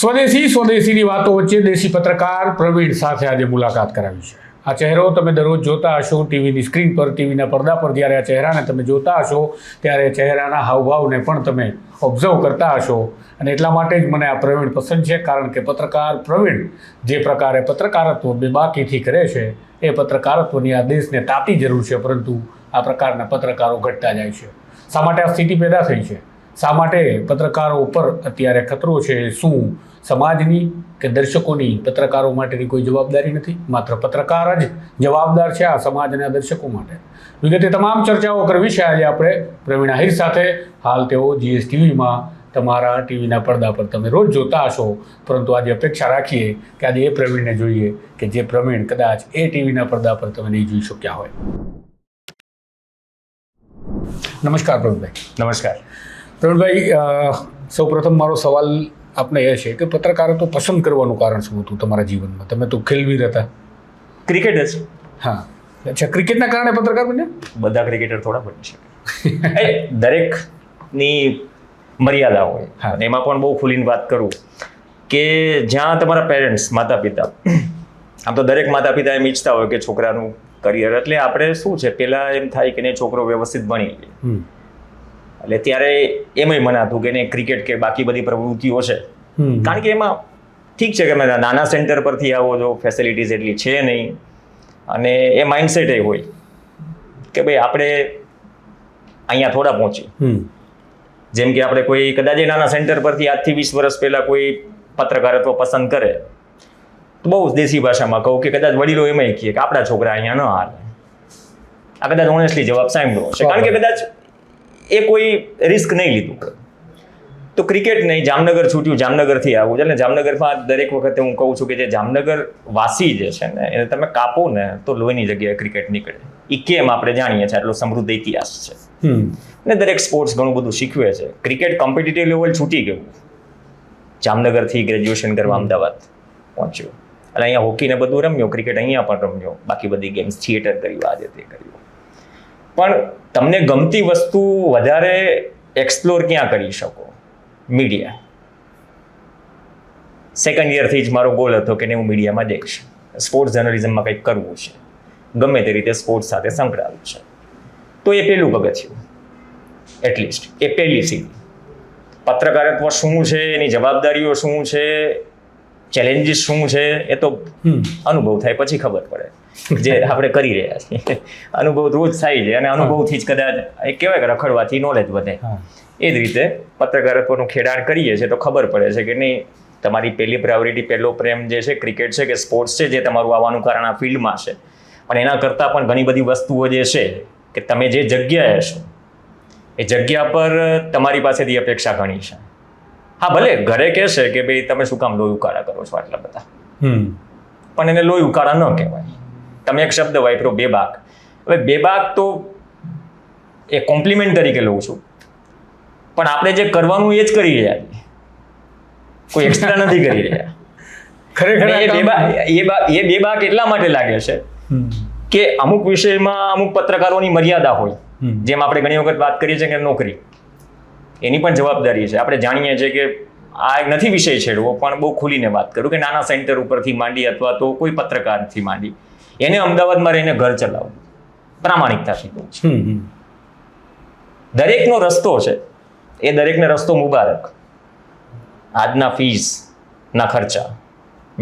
સ્વદેશીની વાતો વચ્ચે દેશી પત્રકાર પ્રવીણ સાથે આજે મુલાકાત કરાવી છે. આ ચહેરો તમે દરરોજ જોતા હશો ટીવીની સ્ક્રીન પર, ટીવીના પડદા પર. જ્યારે આ ચહેરાને તમે જોતા હશો ત્યારે ચહેરાના હાવભાવને પણ તમે ઓબ્ઝર્વ કરતા હશો. અને એટલા માટે જ મને આ પ્રવીણ પસંદ છે, કારણ કે પત્રકાર પ્રવીણ જે પ્રકારે પત્રકારત્વ બેબાકીથી કરે છે એ પત્રકારત્વની આ દેશને તાતી જરૂર છે, પરંતુ આ પ્રકારના પત્રકારો ઘટતા જાય છે. શા માટે આ સ્થિતિ પેદા થઈ છે? શા માટે પત્રકારો ઉપર અત્યારે ખતરો છે? શું સમાજની કે દર્શકોની પત્રકારો માટેની કોઈ જવાબદારી નથી? માત્ર પત્રકાર જ જવાબદાર છે આ સમાજ અને આ દર્શકો માટે? વિગતે તમામ ચર્ચાઓ કરવી છે આજે આપણે પ્રવીણ આહિર સાથે. હાલ તેઓ GSTVમાં તમારા ટીવીના પડદા પર તમે રોજ જોતા હશો, પરંતુ આજે અપેક્ષા રાખીએ કે આજે એ પ્રવીણને જોઈએ કે જે પ્રવીણ કદાચ એ ટીવીના પડદા પર તમે નહીં જોઈ શક્યા હોય. નમસ્કાર પ્રવીણભાઈ. નમસ્કાર પ્રવીણભાઈ, સૌપ્રથમ મારો સવાલ આપને એ છે કે પત્રકારત્વ પસંદ કરવાનું કારણ શું હતું તમારા જીવનમાં? તમે તો ખેલવીર હતા. ક્રિકેટ જ. હા, અચ્છા, ક્રિકેટના કારણે પત્રકાર બન્યા? બધા ક્રિકેટર થોડા બની શકે. દરેકની મર્યાદા હોય. હા. અને એમાં પણ બહુ ખુલીને વાત કરું કે જ્યાં તમારા પેરેન્ટ્સ, માતા પિતા, આમ તો દરેક માતા પિતા એમ ઈચ્છતા હોય કે છોકરાનું કરિયર, એટલે આપણે શું છે પહેલા એમ થાય કે નહીં છોકરો વ્યવસ્થિત ભણી લે. એટલે ત્યારે એમય મનાતું કે નહીં ક્રિકેટ કે બાકી બધી પ્રવૃત્તિઓ છે, કારણ કે એમાં ઠીક છે કે નાના સેન્ટર પરથી આવો છો, ફેસિલિટીઝ એટલી છે નહીં, અને એ માઇન્ડસેટ એ હોય કે ભાઈ આપણે અહીંયા થોડા પહોંચીએ. જેમ કે આપણે કોઈ કદાચ નાના સેન્ટર પરથી આજથી 20 વર્ષ પહેલા કોઈ પત્રકારત્વ પસંદ કરે તો બહુ દેશી ભાષામાં કહું કે કદાચ વડીલો એમ કહે કે આપણા છોકરા અહીંયા ન હાલે. આ કદાચ ઓનેસ્ટલી જવાબ સાંભળ્યો છે, કારણ કે કદાચ એ કોઈ રિસ્ક નહીં લીધું. તો ક્રિકેટ નહીં, જામનગર છૂટ્યું, જામનગરથી આવું છે. એટલે જામનગરમાં દરેક વખતે હું કહું છું કે જે જામનગર વાસી જે છે ને એને તમે કાપો ને તો લોહીની જગ્યાએ ક્રિકેટ નીકળે. એ કેમ આપણે જાણીએ છીએ, આટલો સમૃદ્ધ ઇતિહાસ છે. અને દરેક સ્પોર્ટ્સ ઘણું બધું શીખવે છે. ક્રિકેટ કોમ્પિટિટિવ લેવલ છૂટી ગયું. જામનગરથી ગ્રેજ્યુએશન કરવા અમદાવાદ પહોંચ્યો, એટલે અહીંયા હોકીને બધું રમ્યો, ક્રિકેટ અહીંયા પણ રમ્યો, બાકી બધી ગેમ્સ, થિયેટર કર્યું, આજે તે કર્યું. પણ તમને ગમતી વસ્તુ વધારે એક્સપ્લોર ક્યાં કરી શકો? મીડિયા. સેકન્ડ યરથી જ મારો ગોલ હતો કે હું મીડિયામાં જઈશ, સ્પોર્ટ્સ જર્નલિઝમમાં કંઈક કરવું છે, ગમે તે રીતે સ્પોર્ટ્સ સાથે સંકળાયેલું છે. તો એ પહેલું પગથિયું, એટલીસ્ટ એ પહેલી સીડી. પત્રકારત્વ શું છે, એની જવાબદારીઓ શું છે, ચેલેન્જીસ શું છે, એ તો અનુભવ થાય પછી ખબર પડે, જે આપણે કરી રહ્યા છીએ. અનુભવ રોજ થાય છે, અને અનુભવથી જ કદાચ એ કહેવાય કે રખડવાથી નોલેજ વધે. એ જ રીતે પત્રકારત્વનું ખેડાણ કરીએ છીએ તો ખબર પડે છે કે નહીં તમારી પહેલી પ્રાયોરિટી, પહેલો પ્રેમ જે છે ક્રિકેટ છે કે સ્પોર્ટ્સ છે, જે તમારું આવવાનું કારણ આ ફિલ્ડમાં છે. પણ એના કરતાં પણ ઘણી બધી વસ્તુઓ જે છે કે તમે જે જગ્યાએ છો એ જગ્યા પર તમારી પાસેથી અપેક્ષા ઘણી છે. હા, ભલે ઘરે કહેશે કે ભાઈ તમે શું કામ લોહી ઉકાળા કરો છો આટલા બધા, પણ એને લોહી ઉકાળા ન કહેવાય. તમે એક શબ્દ વાપરો, બેબાક. હવે બેબાક તો એ કોમ્પ્લિમેન્ટ તરીકે લઉં છું, પણ આપણે જે કરવાનું એ જ કરી રહ્યા છીએ, કોઈ એક્સ્ટ્રા નથી કરી રહ્યા. ખરેખર એ બેબાક એટલા માટે લાગે છે કે અમુક વિષયમાં અમુક પત્રકારોની મર્યાદા હોય. જેમ આપણે ઘણી વખત વાત કરીએ છીએ કે નોકરી, એની પણ જવાબદારી છે. આપણે જાણીએ છીએ કે આ એક નથી વિષય છેડવો, પણ બહુ ખુલીને વાત કરું કે નાના સેન્ટર ઉપરથી માંડી અથવા તો કોઈ પત્રકારથી માંડી એને અમદાવાદમાં રહીને ઘર ચલાવવું, પ્રામાણિકતાથી કહું છું. દરેકનો રસ્તો છે, એ દરેકને રસ્તો મુબારક. આજના ફીસના ખર્ચા,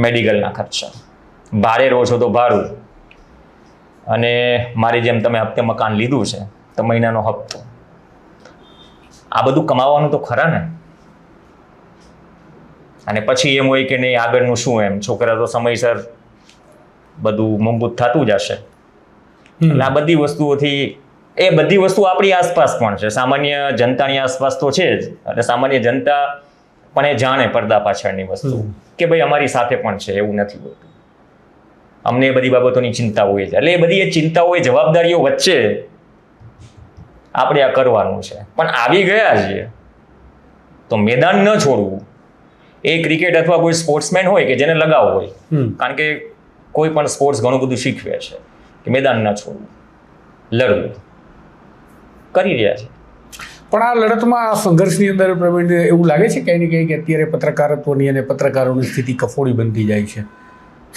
મેડિકલના ખર્ચા, ભાડે રહો છો તો ભાડું, અને મારી જેમ તમે હપ્તે મકાન લીધું છે તો મહિનાનો હપ્તો. આ બધું કમાવાનું તો ખરા ને. અને પછી એમ હોય કે નહીં આગળનું શું, એમ છોકરા તો સમયસર બધું મોંઘું થતું જ હશે. એટલે આ બધી વસ્તુઓથી, એ બધી વસ્તુ આપણી આસપાસ પણ છે, સામાન્ય જનતાની આસપાસ તો છે જ. એટલે સામાન્ય જનતા પણ એ જાણે પડદા પાછળની વસ્તુ કે ભાઈ અમારી સાથે પણ છે, એવું નથી હોતું. અમને એ બધી બાબતોની ચિંતા હોય છે. એટલે એ બધી એ ચિંતાઓ, એ જવાબદારીઓ વચ્ચે આપણે આ કરવાનું છે. પણ આવી ગયા છીએ તો મેદાન ન છોડવું. એ ક્રિકેટ અથવા કોઈ સ્પોર્ટ્સમેન હોય કે જેને લગાવ હોય, કારણ કે કોઈ પણ સ્પોર્ટ્સ ઘણું બધું શીખવે છે કે મેદાન ન છોડવું, લડવું, કરી રહ્યા છે. પણ આ લડતમાં આ સંઘર્ષની અંદર પ્રવીણ એવું લાગે છે કંઈ ને કંઈ કે અત્યારે પત્રકારત્વની અને પત્રકારોની સ્થિતિ કફોડી બનતી જાય છે.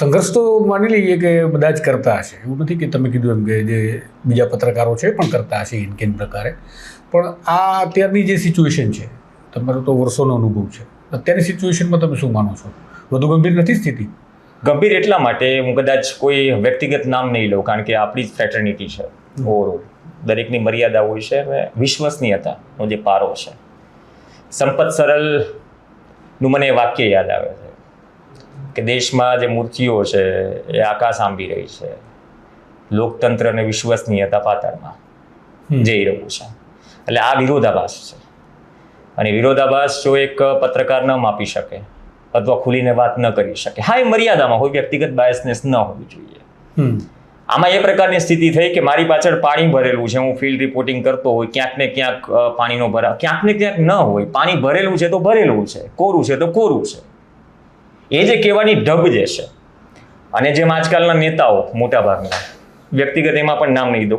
સંઘર્ષ તો માની લઈએ કે બધા જ કરતા હશે, એવું નથી કે તમે કીધું એમ કે જે બીજા પત્રકારો છે પણ કરતા હશે ઇનકેન પ્રકારે, પણ આ અત્યારની જે સિચ્યુએશન છે, તમારો તો વર્ષોનો અનુભવ છે, અત્યારની સિચ્યુએશનમાં તમે શું માનો છો? વધુ ગંભીર નથી સ્થિતિ? ગંભીર એટલા માટે હું કદાચ કોઈ વ્યક્તિગત નામ નહીં લઉં, કારણ કે આપણી જ ફ્રેટર્નિટી છે ઓવરઓલ, દરેકની મર્યાદા હોય છે અને વિશ્વસનીયતાનો જે પારો છે. સંપત સરલનું મને વાક્ય યાદ આવે છે કે દેશમાં જે મૂર્તિઓ છે એ આકાશ આંબી રહી છે, લોકતંત્ર અને વિશ્વસનીયતા પાતાળમાં જઈ રહ્યું છે. એટલે આ વિરોધાભાસ છે, અને વિરોધાભાસ જો એક પત્રકાર ન માપી શકે અથવા ખુલીને વાત ન કરી શકે, હા એ મર્યાદામાં હોય, વ્યક્તિગત બાયસનેસ ન હોવી જોઈએ. આમાં એ પ્રકારની સ્થિતિ થઈ કે મારી પાછળ પાણી ભરેલું છે, હું ફિલ્ડ રિપોર્ટિંગ કરતો હોય, ક્યાંક ને ક્યાંક પાણીનો ભરાવ, ક્યાંક ને ક્યાંક ન હોય, પાણી ભરેલું છે તો ભરેલું છે, કોરું છે તો કોરું છે, એ જે કહેવાની ઢબ જે છે. અને જેમ આજકાલના નેતાઓ મોટાભાગના, વ્યક્તિગત એમાં પણ નામ નહીં દો,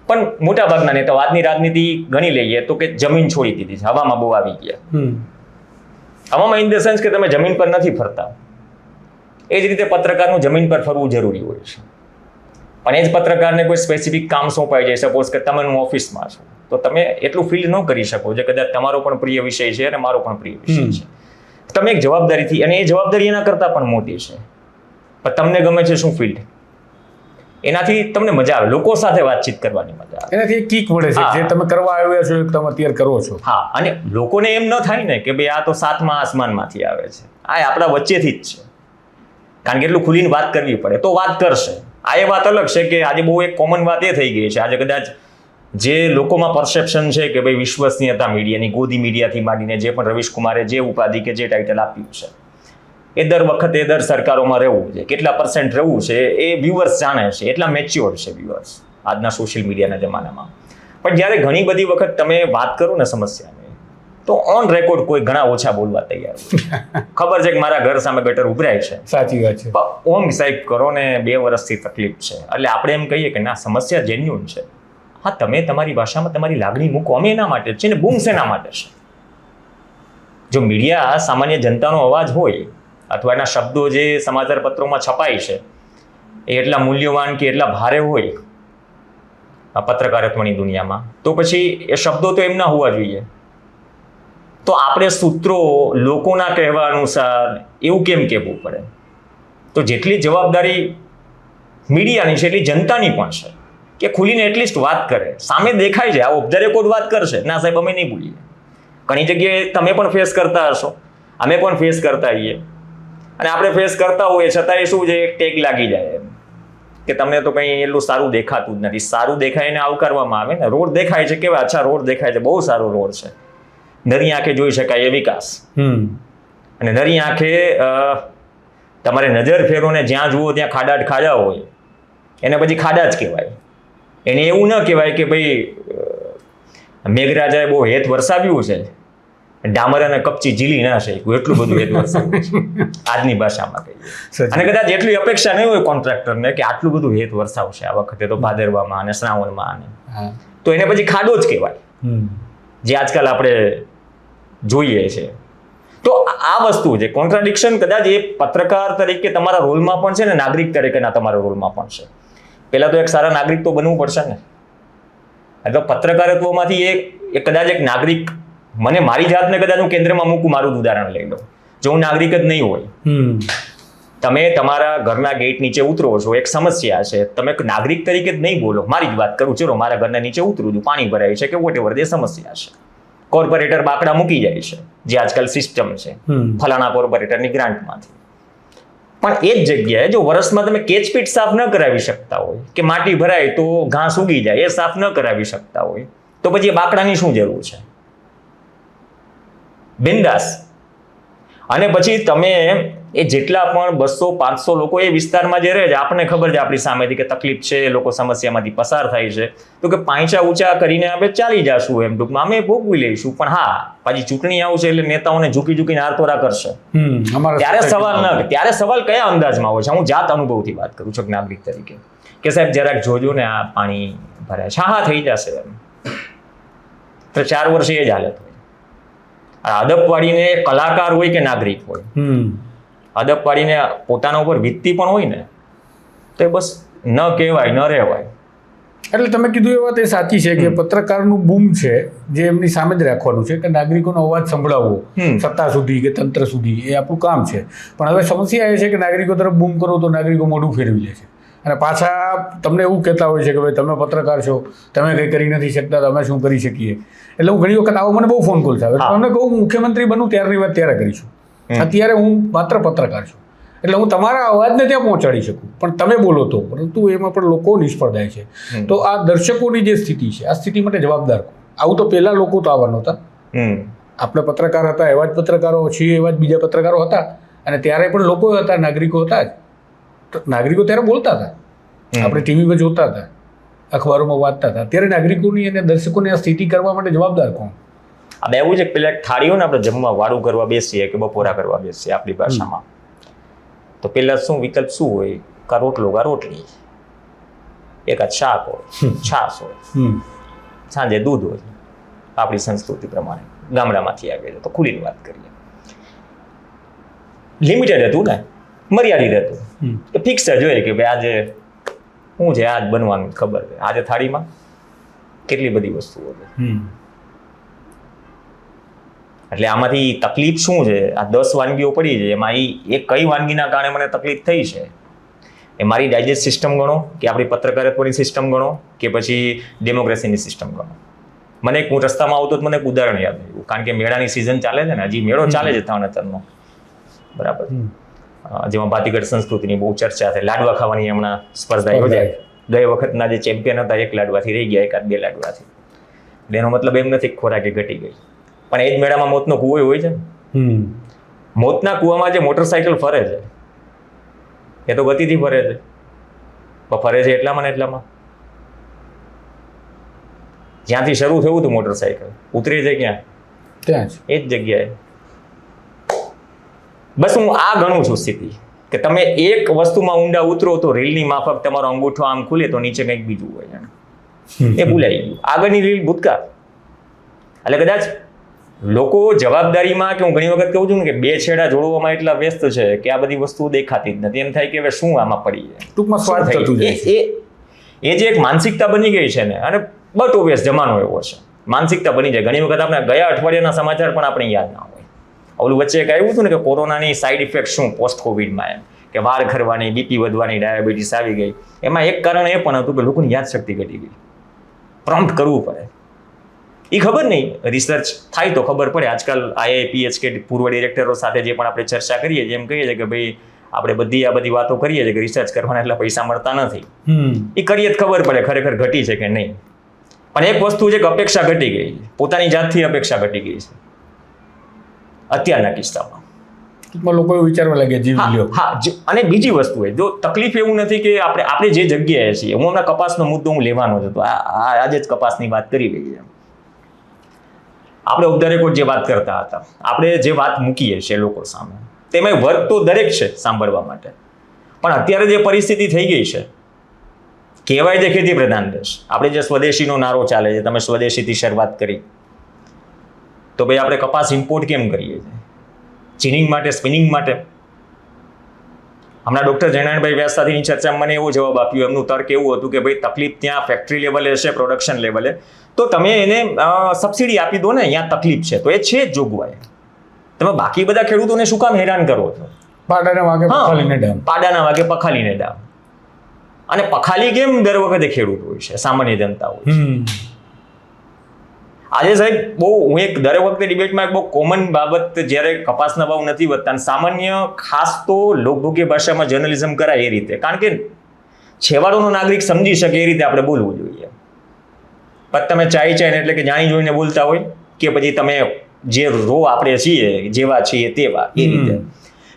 પણ મોટાભાગના નેતાઓ આજની રાજનીતિ ગણી લઈએ તો કે જમીન છોડી દીધી છે, હવામાં બહુ આવી ગયા. હવામાં ઇન ધ સેન્સ કે તમે જમીન પર નથી ફરતા, એ જ રીતે પત્રકારનું જમીન પર ફરવું જરૂરી હોય છે. પણ એ જ પત્રકારને કોઈ સ્પેસિફિક કામ સોંપાઈ જાય, સપોઝ કે તમે હું ઓફિસમાં છો તો તમે એટલું ફીલ ન કરી શકો જે કદાચ તમારો પણ પ્રિય વિષય છે અને મારો પણ પ્રિય વિષય છે. તમે એક જવાબદારીથી, અને એ જવાબદારી એના કરતાં પણ મોટી છે, પણ તમને ગમે છે શું ફિલ્ડ, એનાથી તમને મજા આવે, લોકો સાથે વાતચીત કરવાની મજા આવે, એનાથી એક કીક મળે છે જે તમે કરવા આવ્યા છો, તમે અત્યારે કરો છો. હા, અને લોકોને એમ ન થાય ને કે ભાઈ આ તો સાતમા આસમાનમાંથી આવે છે, આ આપણા વચ્ચેથી જ છે, કારણ કે એટલું ખુલીને વાત કરવી પડે તો વાત કરશે. આ એ વાત અલગ છે કે આજે બહુ એક કોમન વાત એ થઈ ગઈ છે, આજે કદાચ જે લોકોમાં પરસેપ્શન છે કે ભાઈ વિશ્વસનીયતા મીડિયાની, ગોદી મીડિયાથી માંડીને જે પણ રવીશ કુમારે જે ઉપાધિ કે જે ટાઇટલ આપ્યું છે, એ દર વખતે દર સરકારોમાં રહેવું છે, કેટલા % રહેવું છે એ વ્યુઅર્સ જાણે છે, એટલા મેચ્યોર છે વ્યુઅર્સ આજના સોશિયલ મીડિયાના જમાનામાં. પણ જ્યારે ઘણી બધી વખત તમે વાત કરો ને સમસ્યાની, તો ઓન રેકોર્ડ કોઈ ઘણા ઓછા બોલવા તૈયાર હોય. ખબર છે કે મારા ઘર સામે ગટર ઉભરાય છે, સાચી વાત છે, ઓમ સાહેબ કરો ને 2 વર્ષથી તકલીફ છે, એટલે આપણે એમ કહીએ કે ના સમસ્યા જેન્યુન છે. હા, તમે તમારી ભાષામાં તમારી લાગણી મૂકો, અમે એના માટે છે ને બૂમ શેના માટે છે. જો મીડિયા સામાન્ય જનતાનો અવાજ હોય અથવા એના શબ્દો જે સમાચાર પત્રોમાં છપાય છે એ એટલા મૂલ્યવાન કે એટલા ભારે હોય પત્રકારત્વની દુનિયામાં, તો પછી એ શબ્દો તો એમ ના હોવા જોઈએ. તો આપણે સૂત્રો લોકોના કહેવા અનુસાર એવું કેમ કહેવું પડે? તો જેટલી જવાબદારી મીડિયાની છે એટલી જનતાની પણ છે કે ખુલીને એટલીસ્ટ વાત કરે, સામે દેખાય છે, આ ઓફ ધ રેકોર્ડ વાત કરશે, ના સાહેબ અમે નહીં ભૂલીએ. ઘણી જગ્યાએ તમે પણ ફેસ કરતા હશો, અમે પણ ફેસ કરતા હોઈએ, અને આપણે ફેસ કરતા હોઈએ છતાંય શું છે, એક ટેગ લાગી જાય એમ કે તમને તો કંઈ એટલું સારું દેખાતું જ નથી. સારું દેખાય એને આવકારવામાં આવે ને, રોડ દેખાય છે, કેવા અચ્છા રોડ દેખાય છે, બહુ સારો રોડ છે, નરી આંખે જોઈ શકાય એ વિકાસ, અને નરી આંખે તમારે નજર ફેરો ને જ્યાં જુઓ ત્યાં ખાડા જ ખાડા હોય, એને પછી ખાડા જ કહેવાય. એને એવું ન કહેવાય કે ભાઈ મેઘરાજાએ બહુ હેત વરસાવ્યું છે, ડામર અને કપચી ઝીલી ના છે, એટલું બધું હેત વરસાવ્યું છે આજની ભાષામાં કહીએ. અને કદાચ એટલી અપેક્ષા નહીં હોય કોન્ટ્રાક્ટરને કે આટલું બધું હેત વરસાવશે આ વખતે તો ભાદરવામાં અને શ્રાવણમાં, અને તો એને પછી ખાડો જ કહેવાય, જે આજકાલ આપણે જોઈએ છે. તો આ વસ્તુ છે કોન્ટ્રાડિક્શન, કદાચ એ પત્રકાર તરીકે તમારા રોલમાં પણ છે ને નાગરિક તરીકેના તમારા રોલમાં પણ છે. પહેલા તો એક સારા નાગરિક તો બનવું પડશે ને, એટલે પત્રકારત્વમાંથી એ કદાચ એક નાગરિક, મને મારી જાતને કદાચ હું કેન્દ્રમાં મૂકું, મારું ઉદાહરણ લઈ લો, જો હું નાગરિક જ નહીં હોય, તમે તમારા ઘરના ગેટ નીચે ઉતરો છો, એક સમસ્યા છે, તમે નાગરિક તરીકે જ નહીં બોલો, મારી જ વાત કરું, ચલો મારા ઘરના નીચે ઉતરું છું, પાણી ભરાય છે કે વોટેવર એ સમસ્યા છે, કોર્પોરેટર બાકડા મૂકી જાય છે, જે આજકાલ સિસ્ટમ છે ફલાણા કોર્પોરેટરની ગ્રાન્ટમાંથી. પણ એ જ જગ્યાએ જો વર્ષમાં તમે કેચપીટ સાફ ન કરાવી શકતા હોય, કે માટી ભરાય તો ઘાસ ઉગી જાય, એ સાફ ન કરાવી શકતા હોય, તો પછી એ બાકડાની શું જરૂર છે? બિંદાસ. અને પછી તમે એ જેટલા પણ 200-500 લોકો એ વિસ્તારમાં જે રહે છે, આપણને ખબર છે આપણી સામેથી કે તકલીફ છે, લોકો સમસ્યામાંથી પસાર થાય છે, તો કે પાંચા ઊંચા કરીને આપણે ચાલી જશું, એમ ટૂંકમાં અમે ભોગવી લઈશું. પણ હા, પછી ચૂંટણી આવશે એટલે નેતાઓને ઝૂકીને હારતોરા કરશે, ત્યારે સવાલ કયા અંદાજમાં હોય છે? હું જાત અનુભવથી વાત કરું છું નાગરિક તરીકે, કે સાહેબ જરાક જોજો ને આ પાણી ભરાય છે, હા થઈ જશે એમ. તો 4 વર્ષ એ જ હાલત હોય. અદબ પાડીને કલાકાર હોય કે નાગરિક હોય, અદબ પાડીને પોતાના ઉપર વીતતી પણ હોય ને, તો બસ ન કહેવાય ન રહેવાય. એટલે તમે કીધું એ વાત એ સાચી છે કે પત્રકારનું બૂમ છે જે એમની સામે જ રાખવાનું છે કે નાગરિકોનો અવાજ સંભળાવવો સત્તા સુધી કે તંત્ર સુધી, એ આપણું કામ છે. પણ હવે સમસ્યા એ છે કે નાગરિકો તરફ બૂમ કરો તો નાગરિકો મોઢું ફેરવી લે છે અને પાછા તમને એવું કહેતા હોય છે કે ભાઈ તમે પત્રકાર છો, તમે કંઈ કરી નથી શકતા, તમે શું કરી શકીએ. એટલે હું ઘણી વખત આવો મને બહુ ફોન કોલ થાય, તમને કહું મુખ્યમંત્રી બનું ત્યારની વાત ત્યારે કરીશું, અત્યારે હું માત્ર પત્રકાર છું. એટલે હું તમારા અવાજને ત્યાં પહોંચાડી શકું, પણ તમે બોલો તો, પરંતુ એમાં પણ લોકો નિષ્ફળ થાય છે. તો આ દર્શકોની જે સ્થિતિ છે, આ સ્થિતિ માટે જવાબદાર કોણ? આવું તો પહેલા લોકો તો આવા નહોતા. આપણે પત્રકાર હતા, એવા જ પત્રકારો છીએ, એવા જ બીજા પત્રકારો હતા, અને ત્યારે પણ લોકો હતા, નાગરિકો હતા જ. નાગરિકો ત્યારે બોલતા હતા, આપણે ટીવી પર જોતા હતા, અખબારોમાં વાંચતા હતા. અત્યારે નાગરિકોની અને દર્શકોની આ સ્થિતિ કરવા માટે જવાબદાર કોણ? આ એવું છે, પેલા થાળી હોય ને, આપણે જમવા વાળું કરવા બેસીએ કે બપોરા કરવા બેસીએ આપણી ભાષામાં, તો પેલા શું વિકલ્પ શું હોય? કા રોટલો કા રોટલી, એકાદ શાક હોય, છાશ હોય, સાંજે દૂધ હોય. આપણી સંસ્કૃતિ પ્રમાણે ગામડામાંથી આવીએ તો ખુલ્લીની વાત કરીએ. લિમિટેડ હતું ને, મર્યાદિત હતું, ફિક્સ જ હોય કે ભાઈ આજે શું છે, આજ બનવાનું ખબર છે, આજે થાળીમાં કેટલી બધી વસ્તુઓ છે. એટલે આમાંથી તકલીફ શું છે? આ 10 વાનગીઓ પડી છે, એમાં એ કઈ વાનગીના કારણે મને તકલીફ થઈ છે, એ મારી ડાયજેસ્ટ સિસ્ટમ ગણો કે આપણી પત્રકારત્વની સિસ્ટમ ગણો કે પછી ડેમોક્રેસીની સિસ્ટમ ગણો. મને હું રસ્તામાં આવતો મને એક ઉદાહરણ યાદ આવ્યું, કારણ કે મેળાની સિઝન ચાલે છે ને, હજી મેળો ચાલે છે થાવણતરનો, બરાબર, જેમાં ભાતીગઢ સંસ્કૃતિની બહુ ચર્ચા છે. લાડવા ખાવાની હમણાં સ્પર્ધા યોજાય. ગઈ વખતના જે ચેમ્પિયન હતા 1 લાડવાથી રહી ગયા, એકાદ 2 લાડવાથી. એનો મતલબ એમ નથી ખોરાકે ઘટી ગઈ, પણ એ જ મેળામાં મોતનો કૂવો હોય છે ને. મોતના કૂવામાં જે મોટરસાયકલ ફરે છે એ તો ગતિથી ફરે છે, પણ ફરે છે એટલામાં ને એટલામાં. જ્યાંથી શરૂ થયું હતું મોટરસાયકલ, ઉતરે છે ક્યાં? ત્યાં જ, એ જ જગ્યાએ. બસ હું આ ગણું છું સ્થિતિ, કે તમે એક વસ્તુમાં ઊંડા ઉતરો તો રીલની માફક તમારો અંગૂઠો આમ ખુલે તો નીચે કંઈક બીજું હોય, એ ભૂલાઈ ગયું. આગળની રીલ ભૂતકાળ. એટલે કદાચ લોકો જવાબદારીમાં, કે હું ઘણી વખત કહું છું ને કે 2 છેડા જોડવામાં એટલા વ્યસ્ત છે કે આ બધી વસ્તુઓ દેખાતી જ નથી. એમ થાય કે હવે શું આમાં પડી જાય, ટૂંકમાં સ્વાર્થ થતું જાય છે. એ જે એક માનસિકતા બની ગઈ છે ને, અને બટ ઓબ્વિયસ જમાનો એવો છે, માનસિકતા બની જાય. ઘણી વખત આપણે ગયા અઠવાડિયાના સમાચાર પણ આપણે યાદ ના હોય. ઓલું વચ્ચે એક આવ્યું હતું ને કે કોરોનાની સાઈડ ઇફેક્ટ શું પોસ્ટ કોવિડમાં, એમ કે વાળ ખરવાની, બીપી વધવાની, ડાયાબિટીસ આવી ગઈ. એમાં એક કારણ એ પણ હતું કે લોકોની યાદશક્તિ ઘટી ગઈ. પ્રોમ્પ્ટ કરવું પડે. એ ખબર નહીં, રિસર્ચ થાય તો ખબર પડે. આજકાલ IAPH કે પૂર્વ ડિરેક્ટરો સાથે જે પણ આપણે ચર્ચા કરીએ છીએ, એમ કહીએ છીએ કે ભાઈ આપણે આ બધી વાતો કરીએ છીએ કે રિસર્ચ કરવાના એટલા પૈસા મળતા નથી. એ કરીએ જ ખબર પડે ખરેખર ઘટી છે કે નહીં. પણ એક વસ્તુ છે કે અપેક્ષા ઘટી ગઈ, પોતાની જાતથી અપેક્ષા ઘટી ગઈ છે અત્યારના કિસ્સામાં. લોકો વિચારવા લાગે જીવી લ્યો. હા, અને બીજી વસ્તુ જો તકલીફ એવું નથી કે આપણે જે જગ્યાએ છીએ, હું હમણાં કપાસનો મુદ્દો હું લેવાનો જ હતો, આજે જ કપાસની વાત કરી રહી છે. આપણે ઓફ ધ રેકોર્ડ જે વાત કરતા હતા, આપણે જે વાત મૂકીએ છીએ લોકો સામે, તેમાં વર્ક તો દરેક છે સાંભળવા માટે. પણ અત્યારે જે પરિસ્થિતિ થઈ ગઈ છે, કહેવાય છે ખેતી પ્રધાન દેશ, આપણે જે સ્વદેશીનો નારો ચાલે છે, તમે સ્વદેશીથી શરૂઆત કરી, તો ભાઈ આપણે કપાસ ઇમ્પોર્ટ કેમ કરીએ છીએ? ચીનિંગ માટે, સ્પિનિંગ માટે. હમણાં ડૉક્ટર જયનારાયણભાઈ વ્યાસ સાથેની ચર્ચામાં મને એવો જવાબ આપ્યો. એમનું તર્ક એવું હતું કે ભાઈ તકલીફ ત્યાં ફેક્ટરી લેવલે છે, પ્રોડક્શન લેવલે, તો તમે એને સબસિડી આપી દો ને, અહીંયા તકલીફ છે તો એ છે જ જોગવાઈ. તમે બાકી બધા ખેડૂતોને શું કામ હેરાન કરો છો? પાડાના વાગે પખાલીને ડામ, પાડાના વાગે પખાલીને ડામ. અને પખાલી કેમ દર વખતે ખેડૂત હોય છે, સામાન્ય જનતા હોય છે. આજે સાહેબ હું એક દર વખતે ડિબેટમાં એક બહુ કોમન બાબત, જ્યારે કપાસના ભાવ નથી વધતા, સામાન્ય ખાસ તો લોકભોગ્ય ભાષામાં જર્નલિઝમ કરાય એ રીતે, કારણ કે છેવાડોનો નાગરિક સમજી શકે એ રીતે આપણે બોલવું જોઈએ. પણ તમે ચાય એટલે કે જાણી જોઈને બોલતા હોય, કે પછી તમે જે રો આપણે છીએ, જેવા છીએ તેવા, એ રીતે.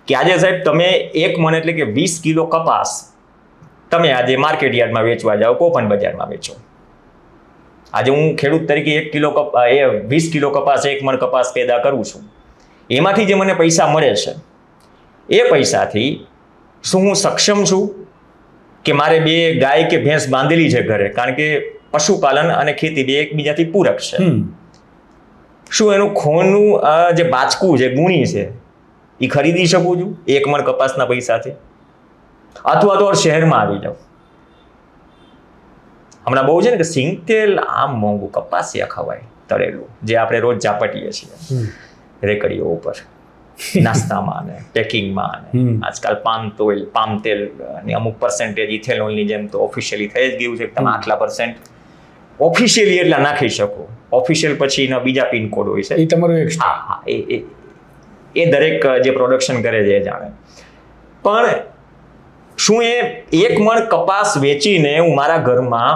કે આજે સાહેબ તમે 1 મણ એટલે કે 20 કિલો કપાસ તમે આજે માર્કેટ યાર્ડમાં વેચવા જાઓ, કોપન બજારમાં વેચો. આજે હું ખેડૂત તરીકે 20 કિલો કપાસ, 1 મણ કપાસ પેદા કરું છું. એમાંથી જે મને પૈસા મળે છે, એ પૈસાથી શું હું સક્ષમ છું કે મારે 2 ગાય કે ભેંસ બાંધેલી છે ઘરે? કારણ કે પશુપાલન અને ખેતી બે એકબીજાથી પૂરક છે. શું એનું ખોનું જે બાચકું છે, ગુણી છે, એ ખરીદી શકું છું 1 મણ કપાસના પૈસાથી? અથવા તો શહેરમાં આવી જાઉં. હમણાં બહુ છે ને કે સિંગ તેલ આમ મોંઘું, કપાસિયા ખવાય તળેલું, જે આપણે રોજ ઝાપટીએ છીએ રેકડીઓ ઉપર નાસ્તામાં ને પેકિંગમાં ને આજકાલ પામ તેલ ની અમુક પર્સન્ટેજ ઇથેનોલની જેમ તો ઓફિશિયલી થઈ જ ગયું છે કે તમે આટલા % ઓફિશિયલી એટલા નાખી શકો. ઓફિશિયલ પછીના બીજા પિનકોડ હોય છે, એ તમારું એક્સ્ટ્રા. હા, એ દરેક જે પ્રોડક્શન કરે છે એ જાણે. પણ શું એ 1 મણ કપાસ વેચીને હું મારા ઘરમાં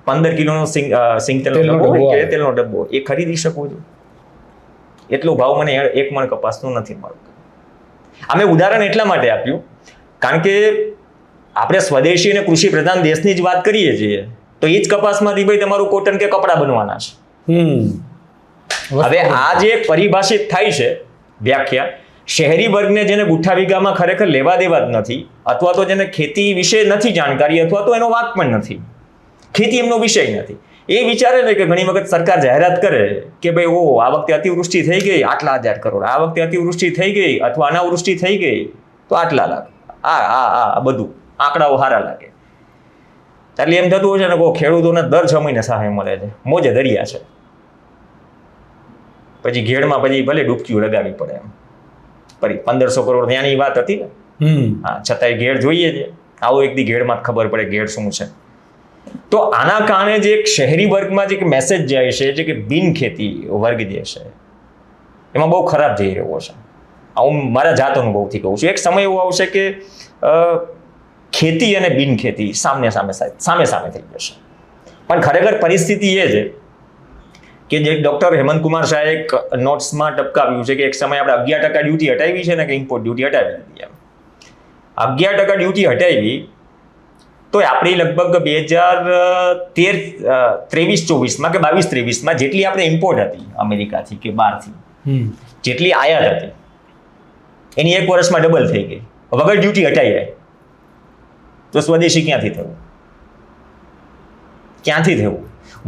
15 કિલોનો સિંગ તેલનો ડબ્બો હોય કે તેલનો ડબ્બો એ ખરીદી શકું છું? એટલો ભાવ મને 1 મણ કપાસનું નથી મળતો. આ મેં ઉદાહરણ એટલા માટે આપ્યું કારણ કે આપણે સ્વદેશી અને કૃષિ પ્રધાન દેશની જ વાત કરીએ છીએ, તો એ જ કપાસમાંથી ભાઈ તમારું કોટન કે કપડાં બનવાના છે. હવે આ જે પરિભાષિત થાય છે વ્યાખ્યા, શહેરી વર્ગને જેને ગુઠ્ઠા વીઘામાં ખરેખર લેવા દેવા જ નથી, અથવા તો જેને ખેતી વિશે નથી જાણકારી, અથવા તો એનો વાક પણ નથી, ખેતી એમનો વિષય નથી, એ વિચારે ને કે ઘણી વખત સરકાર જાહેરાત કરે કે ભાઈ આ વખતે અતિવૃષ્ટિ થઈ ગઈ આટલા 1000 કરોડ, આ વખતે અતિવૃષ્ટિ થઈ ગઈ અથવા અનાવૃષ્ટિ થઈ ગઈ તો આટલા લાખ, આ બધું આંકડાઓ સારા લાગે. એટલે એમ થતું હોય છે ને કહો ખેડૂતોને દર 6 મહિને સહાય મળે છે, મોજે દરિયા છે, પછી ઘેડમાં પછી ભલે ડૂબકીઓ લગાવી પડે એમ. ફરી 1500 કરોડ ત્યાંની વાત હતી ને, હા, છતાંય ઘેડ જોઈએ છે. આવો એક દી ઘેડમાં ખબર પડે ઘેડ શું છે. તો આના કારણે જે એક શહેરી વર્ગમાં જે મેસેજ જાય છે, જે કે બિન ખેતી વર્ગ જે છે એમાં બહુ ખરાબ જઈ રહ્યો છે. હું મારા જાત અનુભવથી કહું છું. એક સમય એવો આવશે કે ખેતી અને બિન ખેતી સામે સામે થઈ જશે. પણ ખરેખર પરિસ્થિતિ એ છે કે જે ડૉક્ટર હેમંત કુમાર શાહે એક નોટ્સમાં ટપકાવ્યું છે કે એક સમય આપણે 11% ડ્યુટી હટાવી છે ને કે ઇમ્પોર્ટ ડ્યુટી હટાવી દીધી એમ. 11% ડ્યુટી હટાવી તો આપણી લગભગ 2023-24માં કે 22-23માં જેટલી આપણે ઇમ્પોર્ટ હતી અમેરિકાથી કે બહારથી, જેટલી આયાત હતી એની 1 વર્ષમાં ડબલ થઈ ગઈ વગર ડ્યુટી હટાવી. તો સ્વદેશી ક્યાંથી થયું?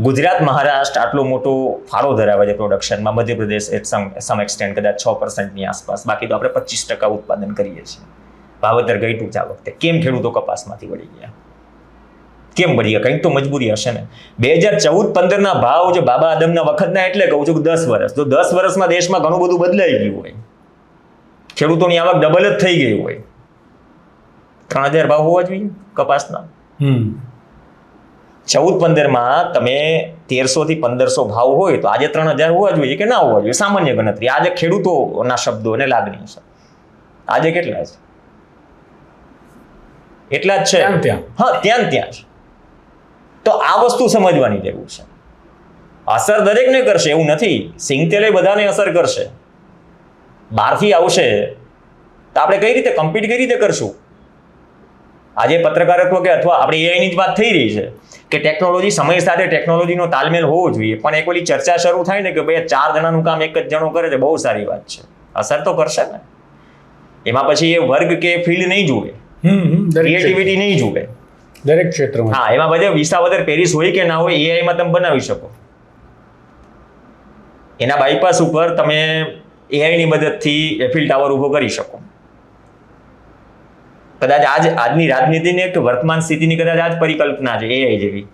ગુજરાત, મહારાષ્ટ્ર આટલો મોટો ફાળો ધરાવે છે પ્રોડક્શનમાં, મધ્યપ્રદેશ એટ સમ એક્સટેન્ટ કદાચ 6%ની આસપાસ, બાકી તો આપણે 25% ઉત્પાદન કરીએ છીએ. વાવેતર ઘટ્યું આ વખતે. કેમ ખેડૂતો કપાસમાંથી વળી ગયા? કેમ વળી ગયા? કંઈક તો મજબૂરી હશે ને. 2014-15ના ભાવ જે બાબા આદમના વખતના, એટલે કહું છું કે 10 વર્ષ, તો 10 વર્ષમાં દેશમાં ઘણું બધું બદલાઈ ગયું હોય, ખેડૂતોની આવક ડબલ જ થઈ ગઈ હોય. 3000 ભાવ હોવા જોઈએ કપાસના. 14-15માં તમે 1300 થી 1500 ભાવ હોય તો આજે 3000 હોવા જોઈએ કે ના હોવા જોઈએ? સામાન્ય ગણતરી. આજે ખેડૂતોના શબ્દો અને લાગણી છે. આજે કેટલા છે? એટલા જ છે. હા, ત્યાં જ. તો આ વસ્તુ સમજવાની જરૂર છે. અસર દરેકને કરશે એવું નથી. સિંગ તેલ બધાને અસર કરશે. બહારથી આવશે તો આપણે કઈ રીતે કમ્પીટ કઈ રીતે કરશું? આજે પત્રકારત્વ કે અથવા આપણે એઆઈની જ વાત થઈ રહી છે કે ટેકનોલોજી, સમય સાથે ટેકનોલોજીનો તાલમેલ હોવો જોઈએ. પણ એક ઓલી ચર્ચા શરૂ થાય ને કે ભાઈ 4 જણાનું કામ એક જ જણો કરે છે, બહુ સારી વાત છે, અસર તો કરશે ને. એમાં પછી એ વર્ગ કે ફિલ્ડ નહીં જુએ, ક્રિએટિવિટી નહીં જુએ દરેક ક્ષેત્રમાં. હા, એમાં બધા વિસાવદર પેરિસ હોય કે ના હોય, એઆઈમાં તમે બનાવી શકો. એના બાયપાસ ઉપર તમે એઆઈની મદદથી એફિલ ટાવર ઊભો કરી શકો. કદાચ આજની રાજનીતિની કે વર્તમાન સ્થિતિની કદાચ આ જ પરિકલ્પના છે એઆઈ જેવી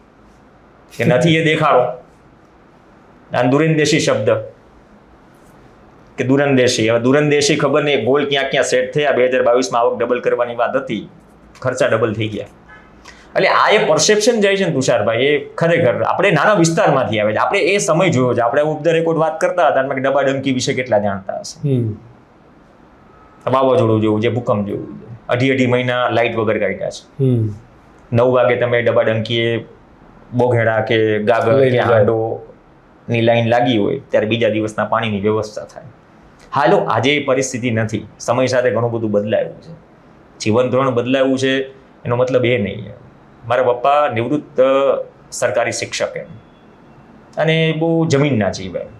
કે નથી એ દેખાડો. આ દુરંદેશી શબ્દ કે દુરંદેશી, હવે દુરંદેશી ખબર નહીં, ગોલ ક્યાં સેટ થયા. 2022માં આવક ડબલ કરવાની વાત હતી, ખર્ચા ડબલ થઈ ગયા. એટલે આ એ પરસેપ્શન જાય છે ને તુષારભાઈ, એ ખરેખર આપણે નાના વિસ્તારમાંથી આવે છે. આપણે એ સમય જોયો છે. આપણે ઓફ ધ રેકોર્ડ વાત કરતા હતા કે ડબ્બા ડંકી વિશે કેટલા જાણતા હશે, વાવાઝોડું જેવું છે, ભૂકંપ જેવું છે, 2.5 મહિના લાઇટ વગર કાઢ્યા છે. 9 વાગે તમે ડબ્બા ડંકીએ બોઘેડા કે ગાગર કે હાંડો ની લાઈન લાગી હોય ત્યારે બીજા દિવસના પાણીની વ્યવસ્થા થાય. હાલો, આજે એ પરિસ્થિતિ નથી. સમય સાથે ઘણું બધું બદલાયું છે, જીવન ધોરણ બદલાયું છે. એનો મતલબ એ નહીં. મારા પપ્પા નિવૃત્ત સરકારી શિક્ષક એમ, અને બહુ જમીનના જીવ એમ,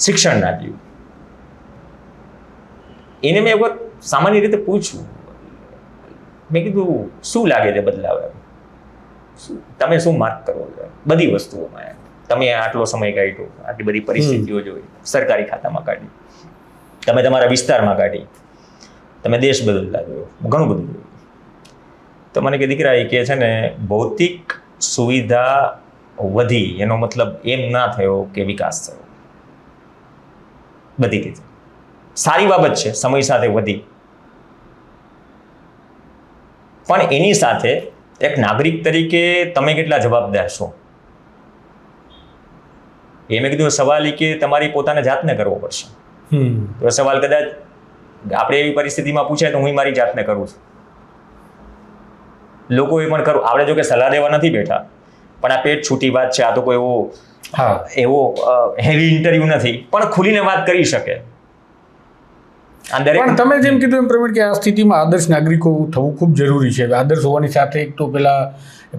શિક્ષણના જીવ. એને મેં એક વખત સામાન્ય રીતે પૂછ્યું, મેં કીધું શું લાગે છે બદલાવ એમ, તમે શું માર્ક કરો છો બધી વસ્તુઓમાં? તમે આટલો સમય કાઢ્યો, આટલી બધી પરિસ્થિતિઓ જોઈ, સરકારી ખાતામાં કાઢી, તમે તમારા વિસ્તારમાં કાઢી, તમે દેશ બદલતા જોયો, ઘણું બધું જોયું. તો મને કે દીકરા એ કે છે ને ભૌતિક સુવિધા વધી એનો મતલબ એમ ના થયો કે વિકાસ થયો. બધી રીતે સારી બાબત છે, સમય સાથે વધી, પણ એની સાથે એક નાગરિક તરીકે તમે કેટલા જવાબદાર છો એ મેં કીધું સવાલ કે તમારી પોતાને જાતને કરવો પડશે. તો સવાલ કદાચ આપણે એવી પરિસ્થિતિમાં પૂછાય તો હું મારી જાતને કરું છું, લોકો એ પણ કરું. આપણે જો કે સલાહ દેવા નથી બેઠા, પણ આ પેટ છૂટી વાત છે, આ તો કોઈ એવો હેવી ઇન્ટરવ્યુ નથી, પણ ખુલીને વાત કરી શકે. પણ તમે જેમ કીધું એમ પ્રવીણ કે આ સ્થિતિમાં આદર્શ નાગરિકો થવું ખૂબ જરૂરી છે. આદર્શ હોવાની સાથે એક તો પેલા